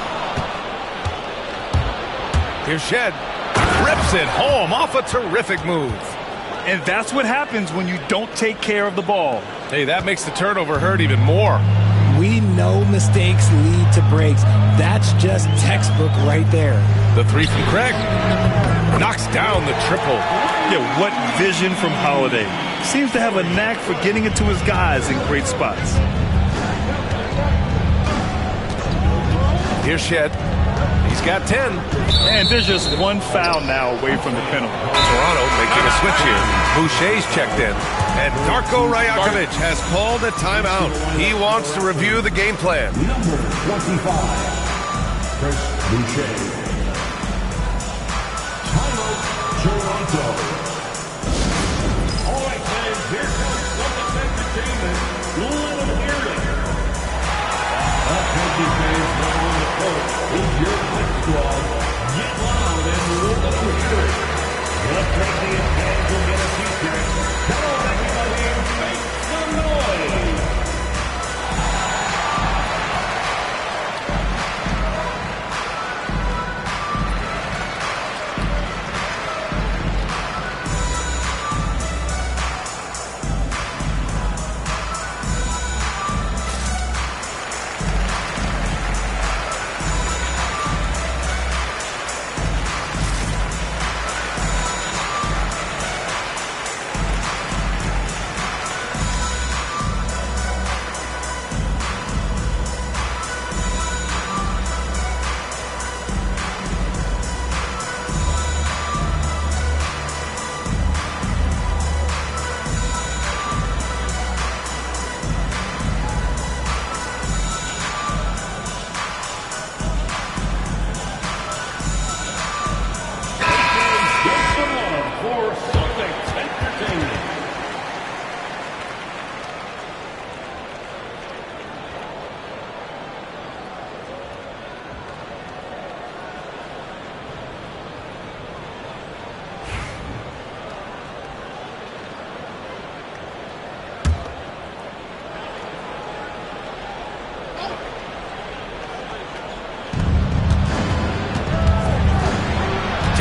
Here's Shed. Rips it home off a terrific move. And that's what happens when you don't take care of the ball. Hey, that makes the turnover hurt even more. We know mistakes lead to breaks. That's just textbook right there. The 3 from Craig. Knocks down the triple. Yeah, what vision from Holiday. Seems to have a knack for getting it to his guys in great spots. Here's Shed. He's got 10. And there's just one foul now away from the penalty. Toronto making a switch here. Boucher's checked in. And Darko Rajakovic has called a timeout. He wants to review the game plan. Number 25, Chris Boucher. Timeout, Toronto. All right, fans, here comes Celtics Entertainment.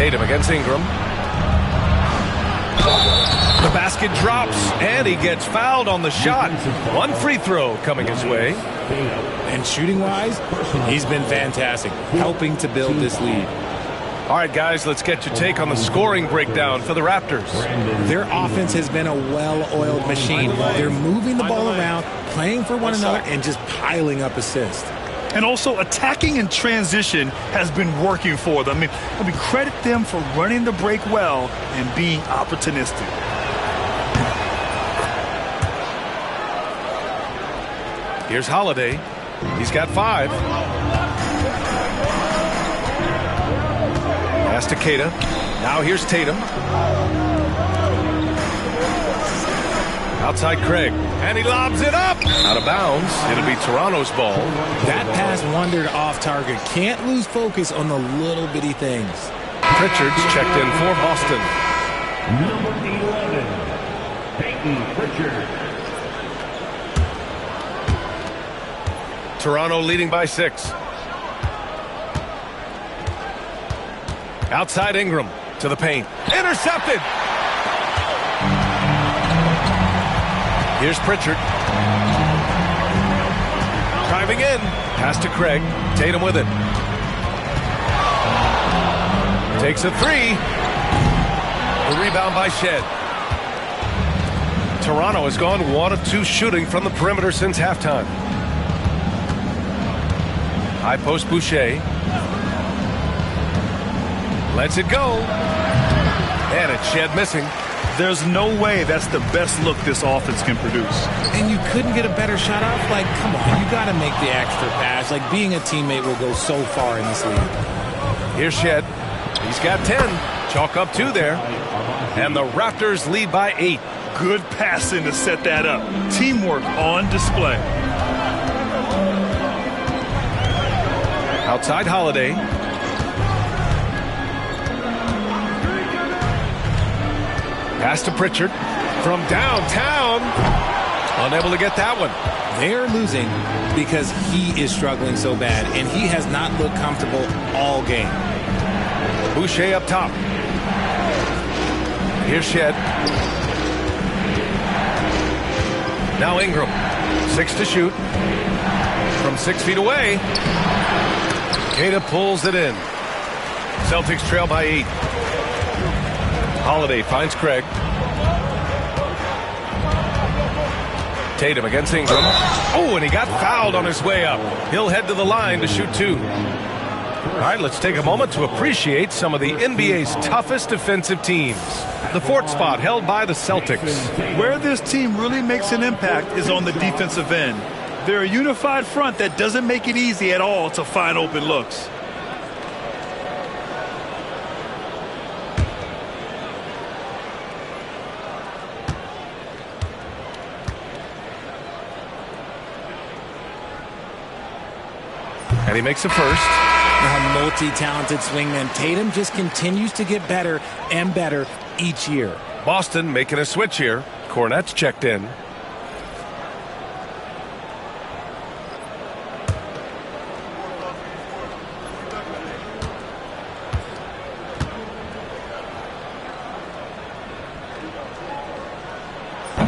Tatum against Ingram. The basket drops, and he gets fouled on the shot. One free throw coming his way. And shooting-wise, he's been fantastic, helping to build this lead. All right, guys, let's get your take on the scoring breakdown for the Raptors. Their offense has been a well-oiled machine. They're moving the ball around, playing for one another, and just piling up assists. And also, attacking in transition has been working for them. I mean, credit them for running the break well and being opportunistic. Here's Holiday. He's got 5. Pass to Keita. Now here's Tatum. Outside Craig. And he lobs it up. Out of bounds. It'll be Toronto's ball. That pass wandered off target. Can't lose focus on the little bitty things. Pritchard's checked in for Boston. Number 11, Peyton Pritchard. Toronto leading by 6. Outside Ingram to the paint. Intercepted. Here's Pritchard. Driving in. Pass to Craig. Tatum with it. Takes a 3. The rebound by Shed. Toronto has gone 1 of 2 shooting from the perimeter since halftime. High post Boucher. Lets it go. And it's Shed missing. There's no way that's the best look this offense can produce. And you couldn't get a better shot off? Like, come on, you got to make the extra pass. Like, being a teammate will go so far in this league. Here's Shed. He's got 10. Chalk up 2 there. And the Raptors lead by 8. Good passing to set that up. Teamwork on display. Outside Holiday. Pass to Pritchard from downtown. Unable to get that one. They're losing because he is struggling so bad, and he has not looked comfortable all game. Boucher up top. Here's Shed. Now Ingram. 6 to shoot. From 6 feet away. Keita pulls it in. Celtics trail by 8. Holiday finds Craig. Tatum against Ingram. Oh, and he got fouled on his way up. He'll head to the line to shoot 2. All right, let's take a moment to appreciate some of the NBA's toughest defensive teams. The 4th spot held by the Celtics. Where this team really makes an impact is on the defensive end. They're a unified front that doesn't make it easy at all to find open looks. And he makes a first. A multi-talented swingman. Tatum just continues to get better and better each year. Boston making a switch here. Cornette's checked in.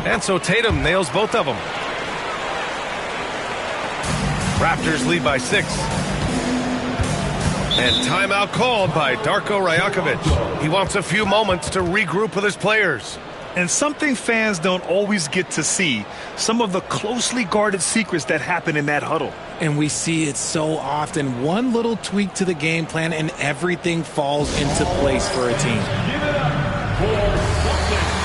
And so Tatum nails both of them. Raptors lead by 6. And timeout called by Darko Rajakovic. He wants a few moments to regroup with his players. And something fans don't always get to see, some of the closely guarded secrets that happen in that huddle. And we see it so often. One little tweak to the game plan and everything falls into place for a team. Give it up for Celtics.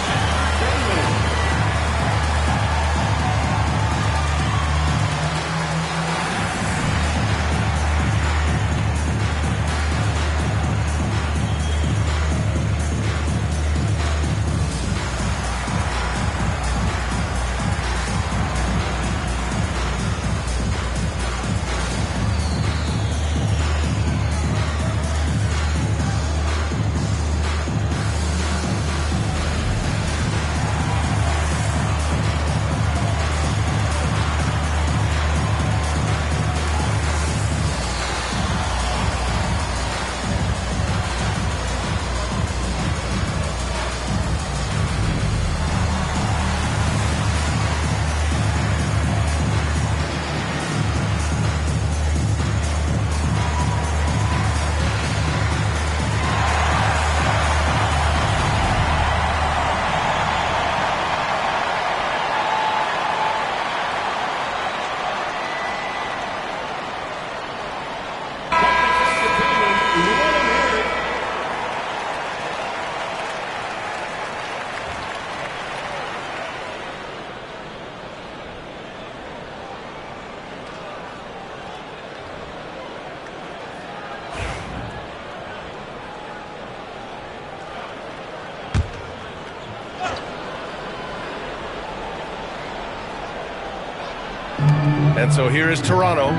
And so here is Toronto.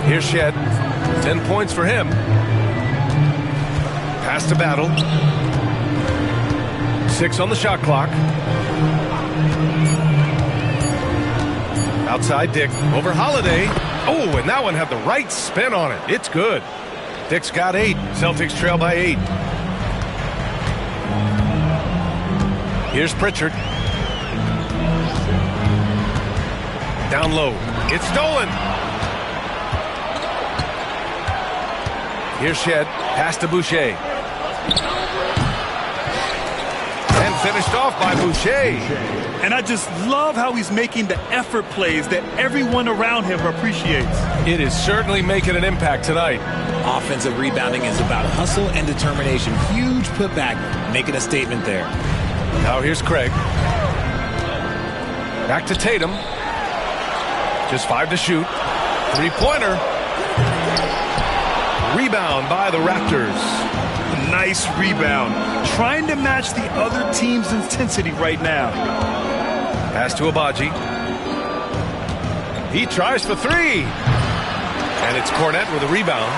Here's Shed. 10 points for him. Pass to Battle. 6 on the shot clock. Outside Dick. Over Holiday. Oh, and that one had the right spin on it. It's good. Dick's got 8. Celtics trail by 8. Here's Pritchard. Down low. It's stolen. Here's Shed. Pass to Boucher. And finished off by Boucher. And I just love how he's making the effort plays that everyone around him appreciates. It is certainly making an impact tonight. Offensive rebounding is about hustle and determination. Huge putback, making a statement there. Now here's Craig. Back to Tatum. Just 5 to shoot. 3-pointer. Rebound by the Raptors. Nice rebound. Trying to match the other team's intensity right now. Pass to Abaji. He tries for 3. And it's Cornette with a rebound.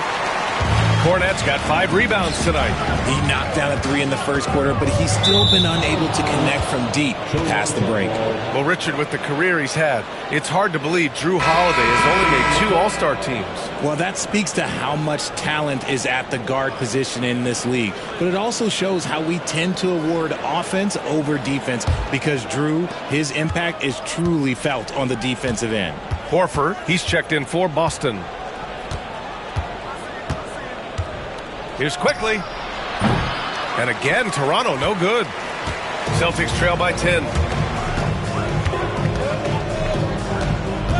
Cornette's got 5 rebounds tonight. He knocked down a 3 in the first quarter, but he's still been unable to connect from deep past the break. Well, Richard, with the career he's had, it's hard to believe Drew Holiday has only made 2 All-Star teams. Well, that speaks to how much talent is at the guard position in this league. But it also shows how we tend to award offense over defense because Drew, his impact is truly felt on the defensive end. Horford, he's checked in for Boston. Here's Quickly. And again, Toronto, no good. Celtics trail by 10.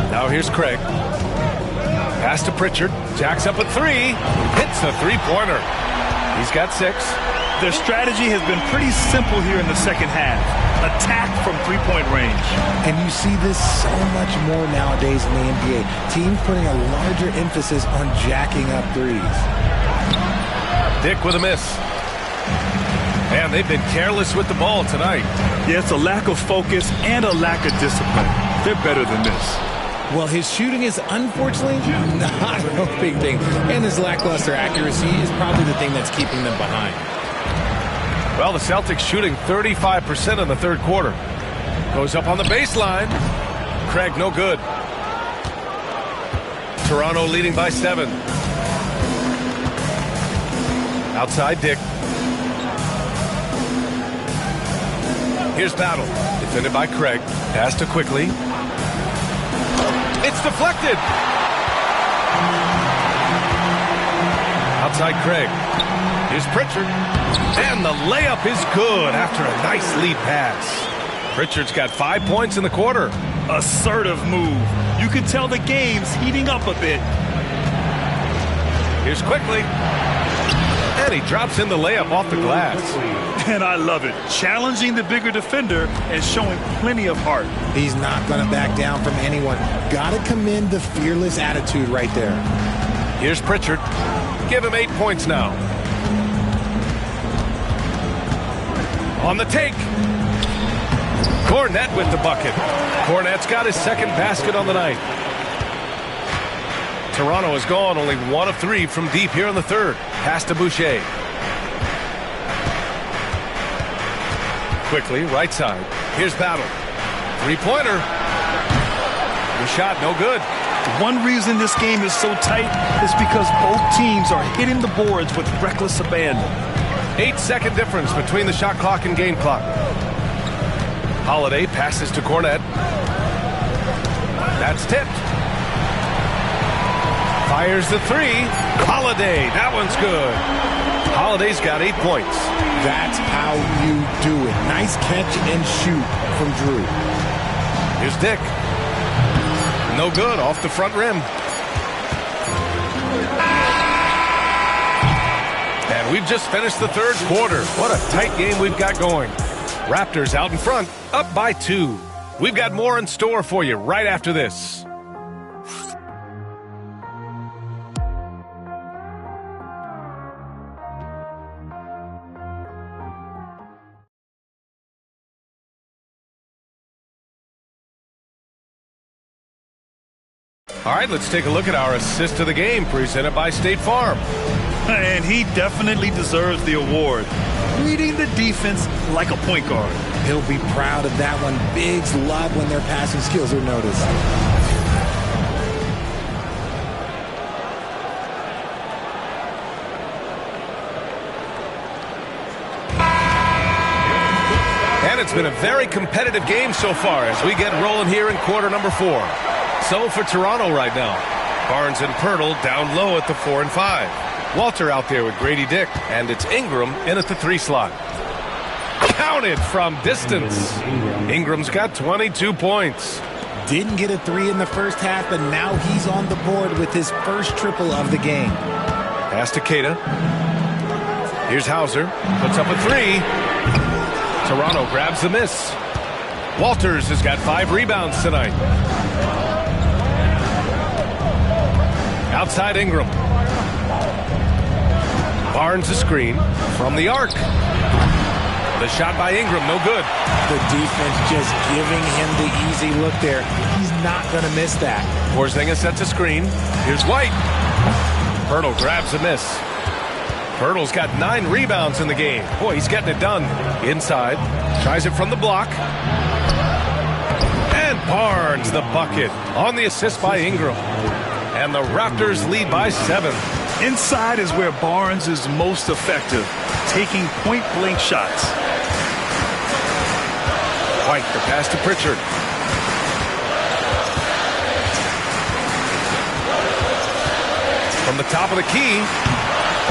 Now here's Craig. Pass to Pritchard. Jacks up at 3. Hits the 3-pointer. He's got 6. Their strategy has been pretty simple here in the second half. Attack from 3-point range. And you see this so much more nowadays in the NBA. Teams putting a larger emphasis on jacking up threes. Dick with a miss. And they've been careless with the ball tonight. Yeah, it's a lack of focus and a lack of discipline. They're better than this. Well, his shooting is unfortunately not a big thing. And his lackluster accuracy is probably the thing that's keeping them behind. Well, the Celtics shooting 35% in the third quarter. Goes up on the baseline. Craig, no good. Toronto leading by 7. Outside Dick. Here's Battle. Defended by Craig. Pass to Quickly. It's deflected. Outside Craig. Here's Pritchard. And the layup is good after a nice lead pass. Pritchard's got 5 points in the quarter. Assertive move. You can tell the game's heating up a bit. Here's Quickly. And he drops in the layup off the glass. And I love it. Challenging the bigger defender and showing plenty of heart. He's not going to back down from anyone. Got to commend the fearless attitude right there. Here's Pritchard. Give him 8 points now. On the take. Cornette with the bucket. Cornette's got his second basket on the night. Toronto has gone only 1 of 3 from deep here in the third. Pass to Boucher. Quickly, right side. Here's Battle. 3-pointer. The shot, no good. One reason this game is so tight is because both teams are hitting the boards with reckless abandon. 8-second difference between the shot clock and game clock. Holiday passes to Cornette. That's tipped. Fires the 3. Holiday, that one's good. Holiday's got 8 points. That's how you do it. Nice catch and shoot from Drew. Here's Dick. No good, off the front rim. And we've just finished the third quarter. What a tight game we've got going. Raptors out in front, up by 2. We've got more in store for you right after this. All right, let's take a look at our assist of the game presented by State Farm. And he definitely deserves the award. Reading the defense like a point guard. He'll be proud of that one. Bigs love when their passing skills are noticed. And it's been a very competitive game so far as we get rolling here in quarter number 4. So for Toronto right now, Barnes and Poeltl down low at the 4 and 5. Walter out there with Grady Dick, and it's Ingram in at the 3 slot. Counted from distance. Ingram's got 22 points. Didn't get a 3 in the first half, but now he's on the board with his first triple of the game. Pass to Keita. Here's Hauser. Puts up a 3. Toronto grabs the miss. Walters has got 5 rebounds tonight. Outside Ingram. Barnes a screen from the arc. The shot by Ingram, no good. The defense just giving him the easy look there. He's not going to miss that. Porzingis sets a screen. Here's White. Poeltl grabs a miss. Poeltl's got 9 rebounds in the game. Boy, he's getting it done. Inside. Tries it from the block. And Barnes the bucket on the assist by Ingram. And the Raptors lead by 7. Inside is where Barnes is most effective, taking point-blank shots. White, the pass to Pritchard. From the top of the key.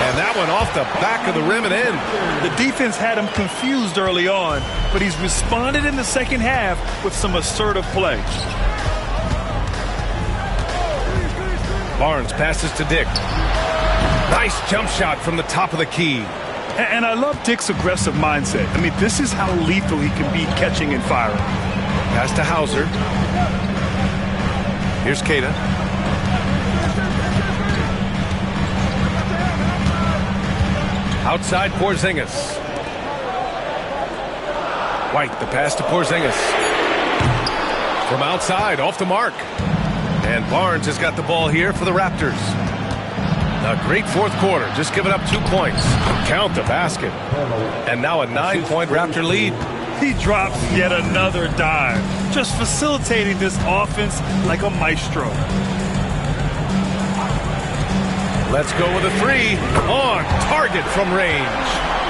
And that one off the back of the rim and in. The defense had him confused early on, but he's responded in the second half with some assertive play. Barnes passes to Dick. Nice jump shot from the top of the key. And I love Dick's aggressive mindset. I mean, this is how lethal he can be catching and firing. Pass to Hauser. Here's Keita. Outside Porzingis. White, the pass to Porzingis. From outside, off the mark. And Barnes has got the ball here for the Raptors. A great fourth quarter, just giving up 2 points. Count the basket. And now a 9-point Raptor lead. He drops yet another dime, just facilitating this offense like a maestro. Let's go with a 3 on target from range.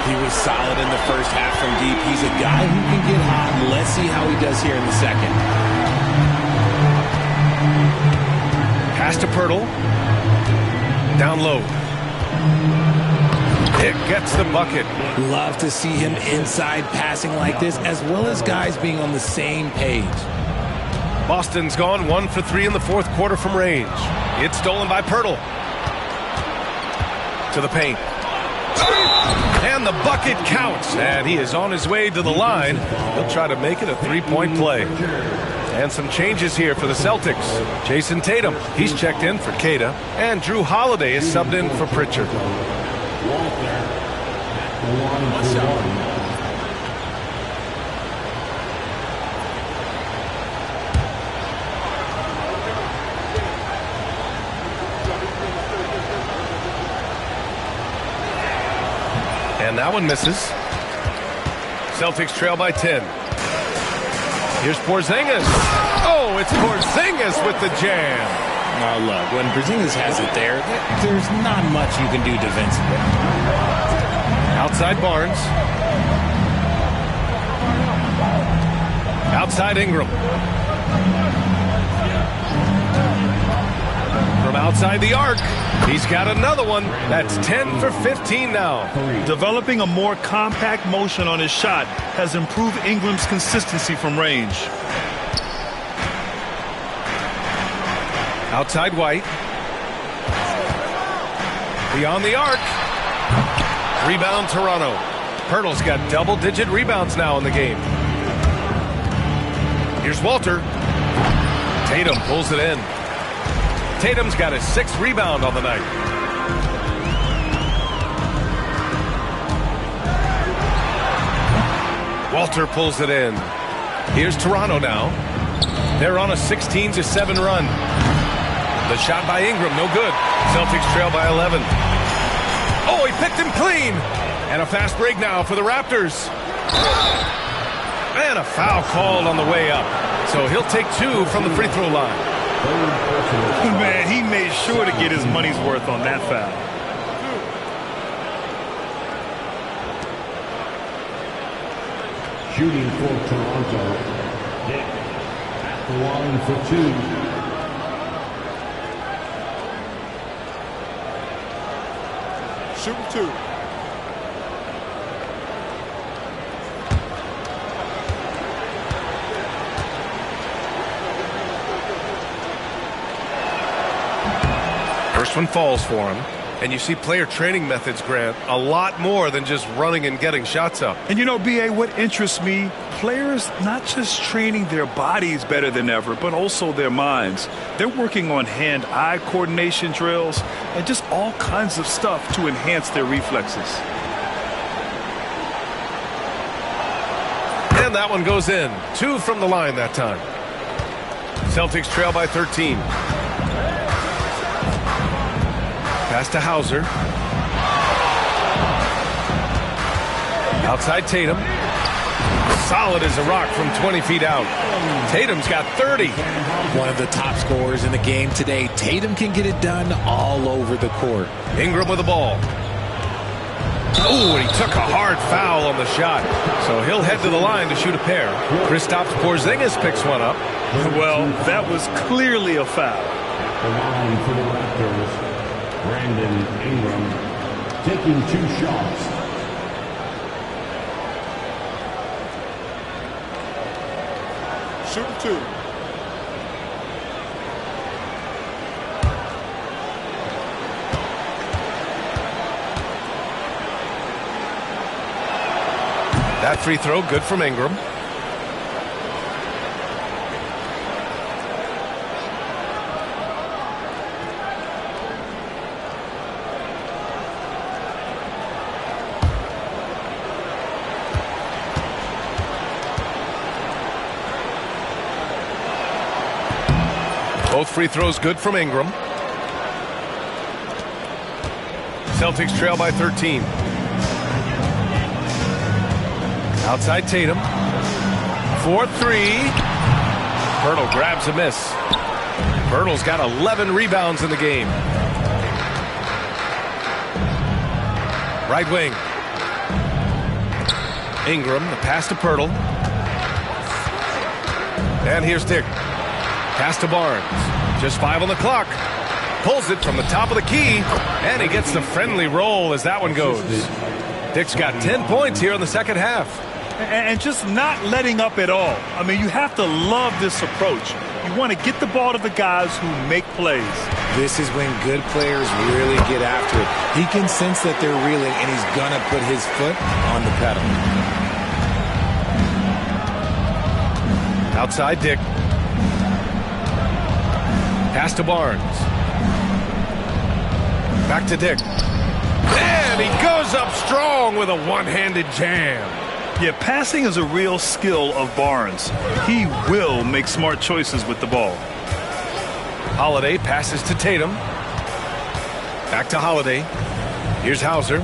He was solid in the first half from deep. He's a guy who can get hot. Let's see how he does here in the second. Pass to Poeltl. Down low. It gets the bucket. Love to see him inside passing like this, as well as guys being on the same page. Boston's gone 1 for 3 in the fourth quarter from range. It's stolen by Poeltl. To the paint. And the bucket counts. And he is on his way to the line. He'll try to make it a 3-point play. And some changes here for the Celtics. Jason Tatum, he's checked in for Keita. And Drew Holiday is subbed in for Pritchard. And that one misses. Celtics trail by 10. Here's Porzingis. Oh, it's Porzingis with the jam. Oh, look, when Porzingis has it there, there's not much you can do defensively. Outside Barnes. Outside Ingram. From outside the arc, he's got another one. That's 10 for 15 now. Developing a more compact motion on his shot has improved Ingram's consistency from range. Outside White. Beyond the arc. Rebound Toronto. Poeltl's got double-digit rebounds now in the game. Here's Walter. Tatum pulls it in. Tatum's got his 6th rebound on the night. Walter pulls it in. Here's Toronto now. They're on a 16-7 run. The shot by Ingram, no good. Celtics trail by 11. Oh, he picked him clean. And a fast break now for the Raptors. And a foul called on the way up. So he'll take 2 from the free throw line. Man, he made sure to get his money's worth on that foul. Shooting for Toronto. Dick at the line for 2. Shooting 2. First one falls for him. And you see player training methods, Grant, a lot more than just running and getting shots up. And you know, B.A., what interests me, players not just training their bodies better than ever, but also their minds. They're working on hand-eye coordination drills and just all kinds of stuff to enhance their reflexes. And that one goes in. 2 from the line that time. Celtics trail by 13. Pass to Hauser. Outside Tatum. Solid as a rock from 20 feet out. Tatum's got 30. One of the top scorers in the game today. Tatum can get it done all over the court. Ingram with the ball. Oh, and he took a hard foul on the shot. So he'll head to the line to shoot a pair. Kristaps Porzingis picks one up. Well, that was clearly a foul. The line for the Raptors. Brandon Ingram taking 2 shots. Shooting 2. That free throw good from Ingram. Both free throws good from Ingram. Celtics trail by 13. Outside Tatum. 4-3. Pirtle grabs a miss. Pirtle's got 11 rebounds in the game. Right wing. Ingram, the pass to Pirtle. And here's Dick. Pass to Barnes. Just 5 on the clock. Pulls it from the top of the key. And he gets the friendly roll as that one goes. Dick's got 10 points here in the second half. And just not letting up at all. I mean, you have to love this approach. You want to get the ball to the guys who make plays. This is when good players really get after it. He can sense that they're reeling, and he's going to put his foot on the pedal. Outside Dick. Pass to Barnes. Back to Dick. And he goes up strong with a one-handed jam. Yeah, passing is a real skill of Barnes. He will make smart choices with the ball. Holiday passes to Tatum. Back to Holiday. Here's Hauser.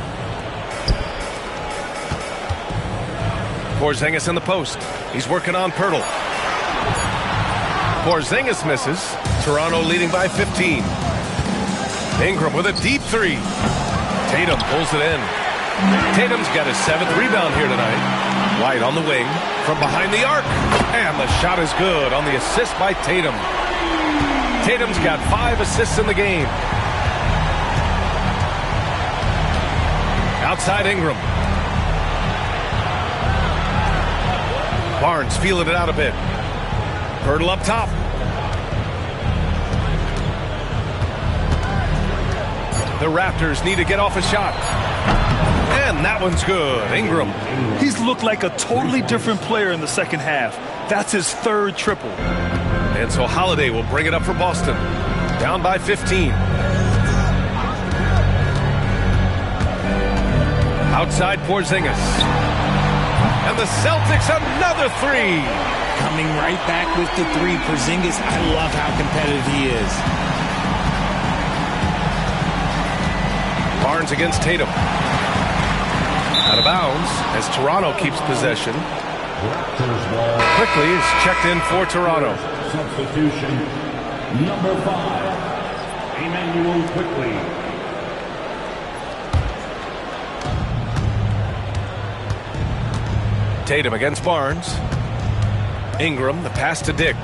Porzingis in the post. He's working on Pirtle. Porzingis misses. Toronto leading by 15. Ingram with a deep 3. Tatum pulls it in. Tatum's got his 7th rebound here tonight. White on the wing from behind the arc. And the shot is good on the assist by Tatum. Tatum's got 5 assists in the game. Outside Ingram. Barnes feeling it out a bit. Pirtle up top. The Raptors need to get off a shot. And that one's good. Ingram. He's looked like a totally different player in the second half. That's his 3rd triple. And so Holiday will bring it up for Boston. Down by 15. Outside Porzingis. And the Celtics another 3. Coming right back with the 3. Porzingis, I love how competitive he is. Barnes against Tatum. Out of bounds as Toronto keeps possession. Quickly is checked in for Toronto. Substitution number 5, Emmanuel Quickly. Tatum against Barnes. Ingram, the pass to Dick.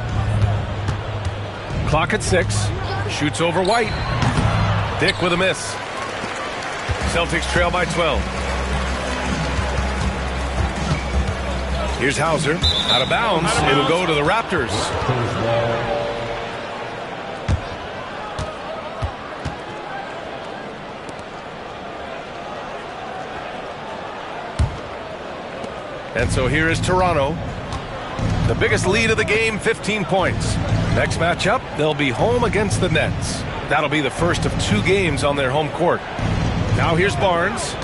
Clock at 6. Shoots over White. Dick with a miss. Celtics trail by 12. Here's Hauser. Out of bounds. It'll go to the Raptors. And so here is Toronto. The biggest lead of the game, 15 points. Next matchup, they'll be home against the Nets. That'll be the first of 2 games on their home court. Now here's Barnes.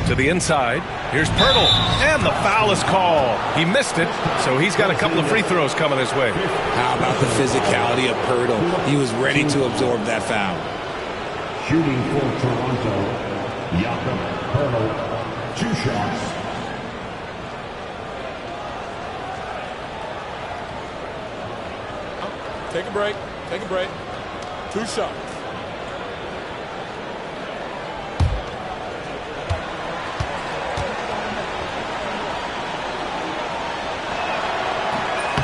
To the inside. Here's Pirtle. And the foul is called. He missed it, so he's got a couple of free throws coming his way. How about the physicality of Pirtle? He was ready to absorb that foul. Shooting for Toronto, Jakob Pirtle. 2 shots. Take a break. Take a break. 2 shots.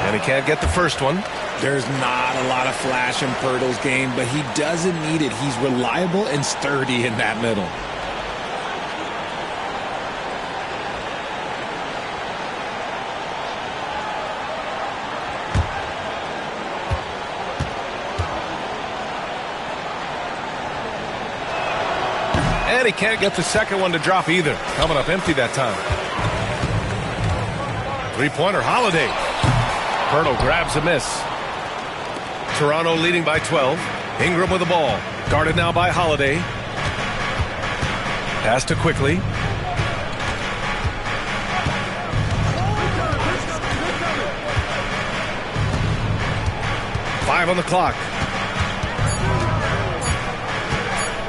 And he can't get the first one. There's not a lot of flash in Pirtle's game, but he doesn't need it. He's reliable and sturdy in that middle. And he can't get the second one to drop either. Coming up empty that time. 3-pointer, Holiday. Pirtle grabs a miss. Toronto leading by 12. Ingram with the ball. Guarded now by Holiday. Pass to Quickly. Five on the clock.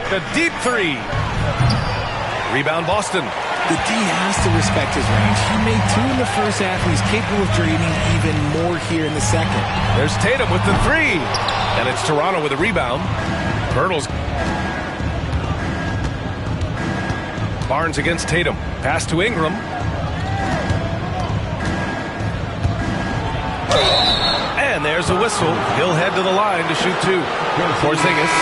The deep 3. Rebound Boston. The D has to respect his range. He made 2 in the first half. He's capable of draining even more here in the second. There's Tatum with the 3. And it's Toronto with a rebound. Pirtle's. Barnes against Tatum. Pass to Ingram. And there's a whistle. He'll head to the line to shoot 2. Porzingis.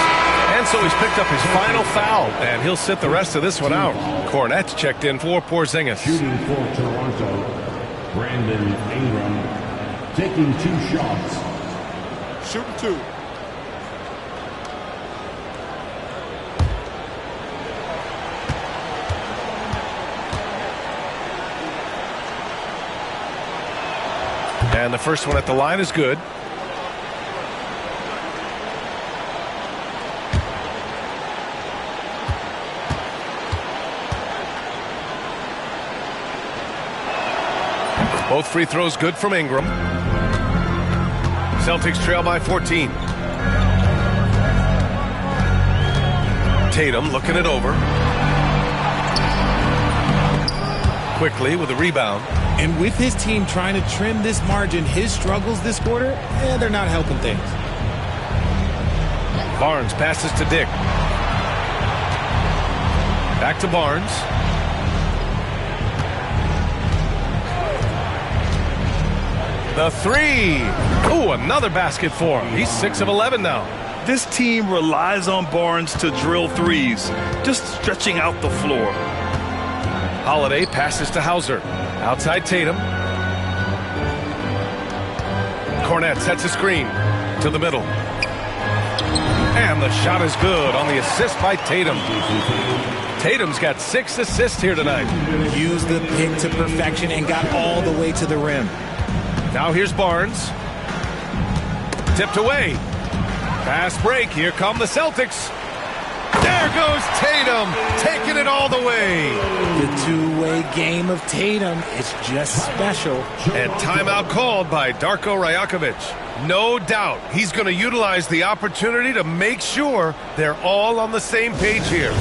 And so he's picked up his final foul, and he'll sit the rest of this one out. Cornette's checked in for Porzingis. Shooting for Toronto, Brandon Ingram, taking 2 shots. Shooting 2. And the first one at the line is good. Both free throws good from Ingram. Celtics trail by 14. Tatum looking it over. Quickly with a rebound. And with his team trying to trim this margin, his struggles this quarter, they're not helping things. Barnes passes to Dick. Back to Barnes. The 3. Ooh, another basket for him. He's 6 of 11 now. This team relies on Barnes to drill 3s, just stretching out the floor. Holiday passes to Hauser. Outside Tatum. Cornette sets a screen to the middle. And the shot is good on the assist by Tatum. Tatum's got 6 assists here tonight. Used the pick to perfection and got all the way to the rim. Now here's Barnes. Tipped away. Fast break. Here come the Celtics. There goes Tatum, taking it all the way. The two-way game of Tatum. It's just special. And timeout called by Darko Rajakovic. No doubt he's going to utilize the opportunity to make sure they're all on the same page here.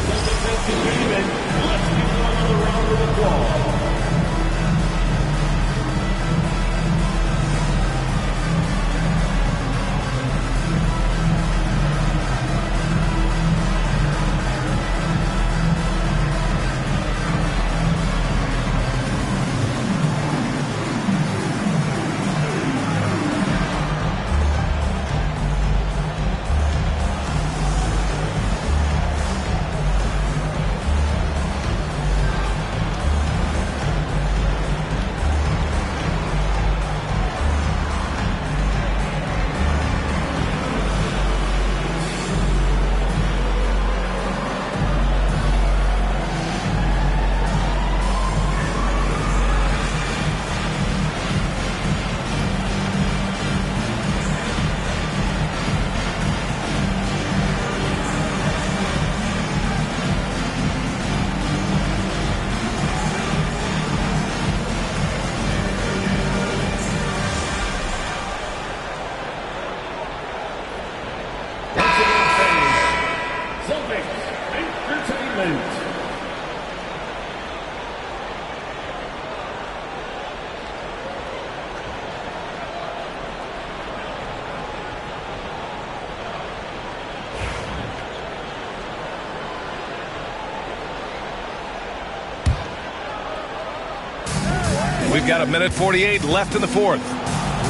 We've got 1:48 left in the fourth.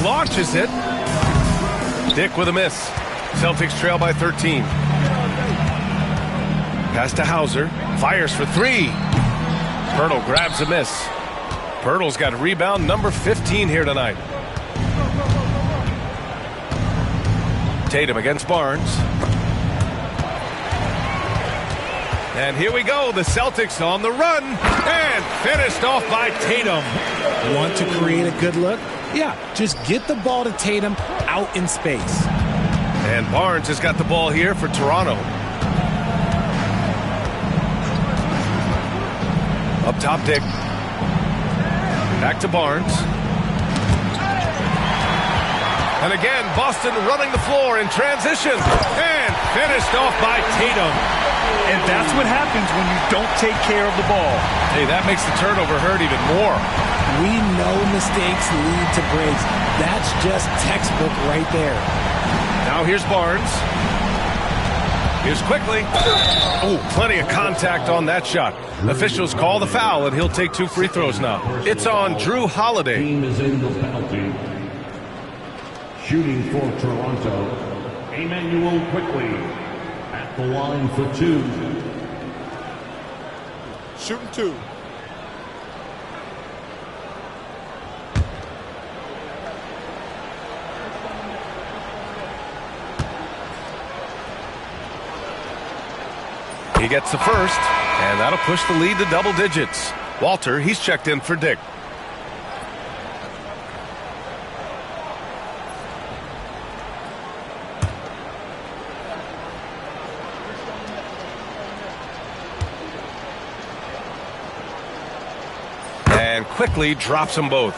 Launches it. Dick with a miss. Celtics trail by 13. Pass to Hauser. Fires for three. Poeltl grabs a miss. Poeltl's got rebound number 15 here tonight. Tatum against Barnes. And here we go. The Celtics on the run. And finished off by Tatum. Want to create a good look? Yeah, just get the ball to Tatum out in space. And Barnes has got the ball here for Toronto. Up top, Dick. Back to Barnes. And again, Boston running the floor in transition. And finished off by Tatum. And that's what happens when you don't take care of the ball. Hey, that makes the turnover hurt even more. We know mistakes lead to breaks. That's just textbook right there. Now here's Barnes. Here's Quickly. Oh, plenty of contact on that shot. Officials call the foul, and he'll take 2 free throws now. It's on Jrue Holiday. Team is in the penalty. Shooting for Toronto, Emmanuel Quickly at the line for 2. Shooting 2. He gets the first, and that'll push the lead to double digits. Walter, he's checked in for Dick. And Quickly drops them both.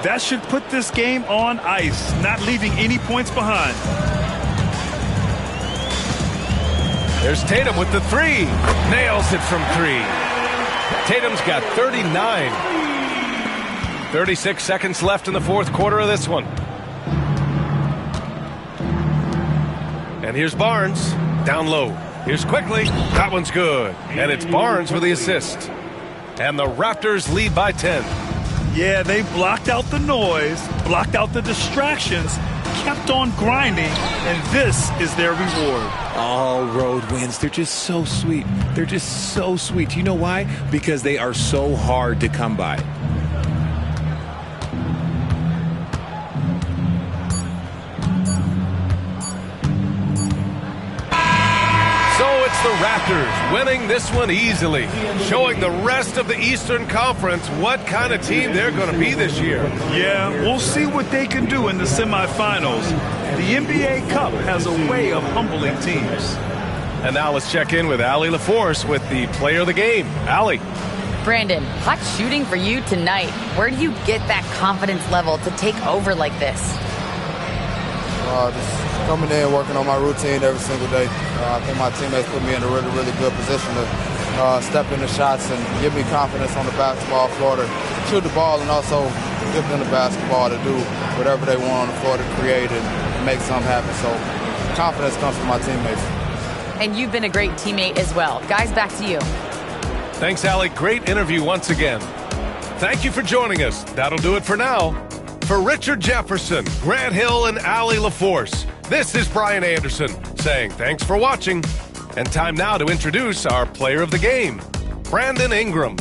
That should put this game on ice, not leaving any points behind. There's Tatum with the three. Nails it from 3. Tatum's got 39. 36 seconds left in the fourth quarter of this one. And here's Barnes. Down low. Here's Quickly. That one's good. And it's Barnes with the assist. And the Raptors lead by 10. Yeah, they blocked out the noise, blocked out the distractions, kept on grinding, and this is their reward. All road wins. They're just so sweet. They're just so sweet. You know why? Because they are so hard to come by. So it's the Raptors winning this one easily, showing the rest of the Eastern Conference what kind of team they're going to be this year. Yeah, we'll see what they can do in the semifinals. The NBA Cup has a way of humbling teams. And now let's check in with Allie LaForce with the player of the game. Allie. Brandon, hot shooting for you tonight. Where do you get that confidence level to take over like this? Just coming in, working on my routine every single day. I think my teammates put me in a really, really good position to step into shots and give me confidence on the basketball floor to shoot the ball and also give them the basketball to do whatever they want on the floor to create and make something happen. So confidence comes from my teammates. And you've been a great teammate as well. Guys, back to you. Thanks, Allie. Great interview once again. Thank you for joining us. That'll do it for now. For Richard Jefferson, Grant Hill, and Allie LaForce, this is Brian Anderson saying thanks for watching. And time now to introduce our player of the game, Brandon Ingram.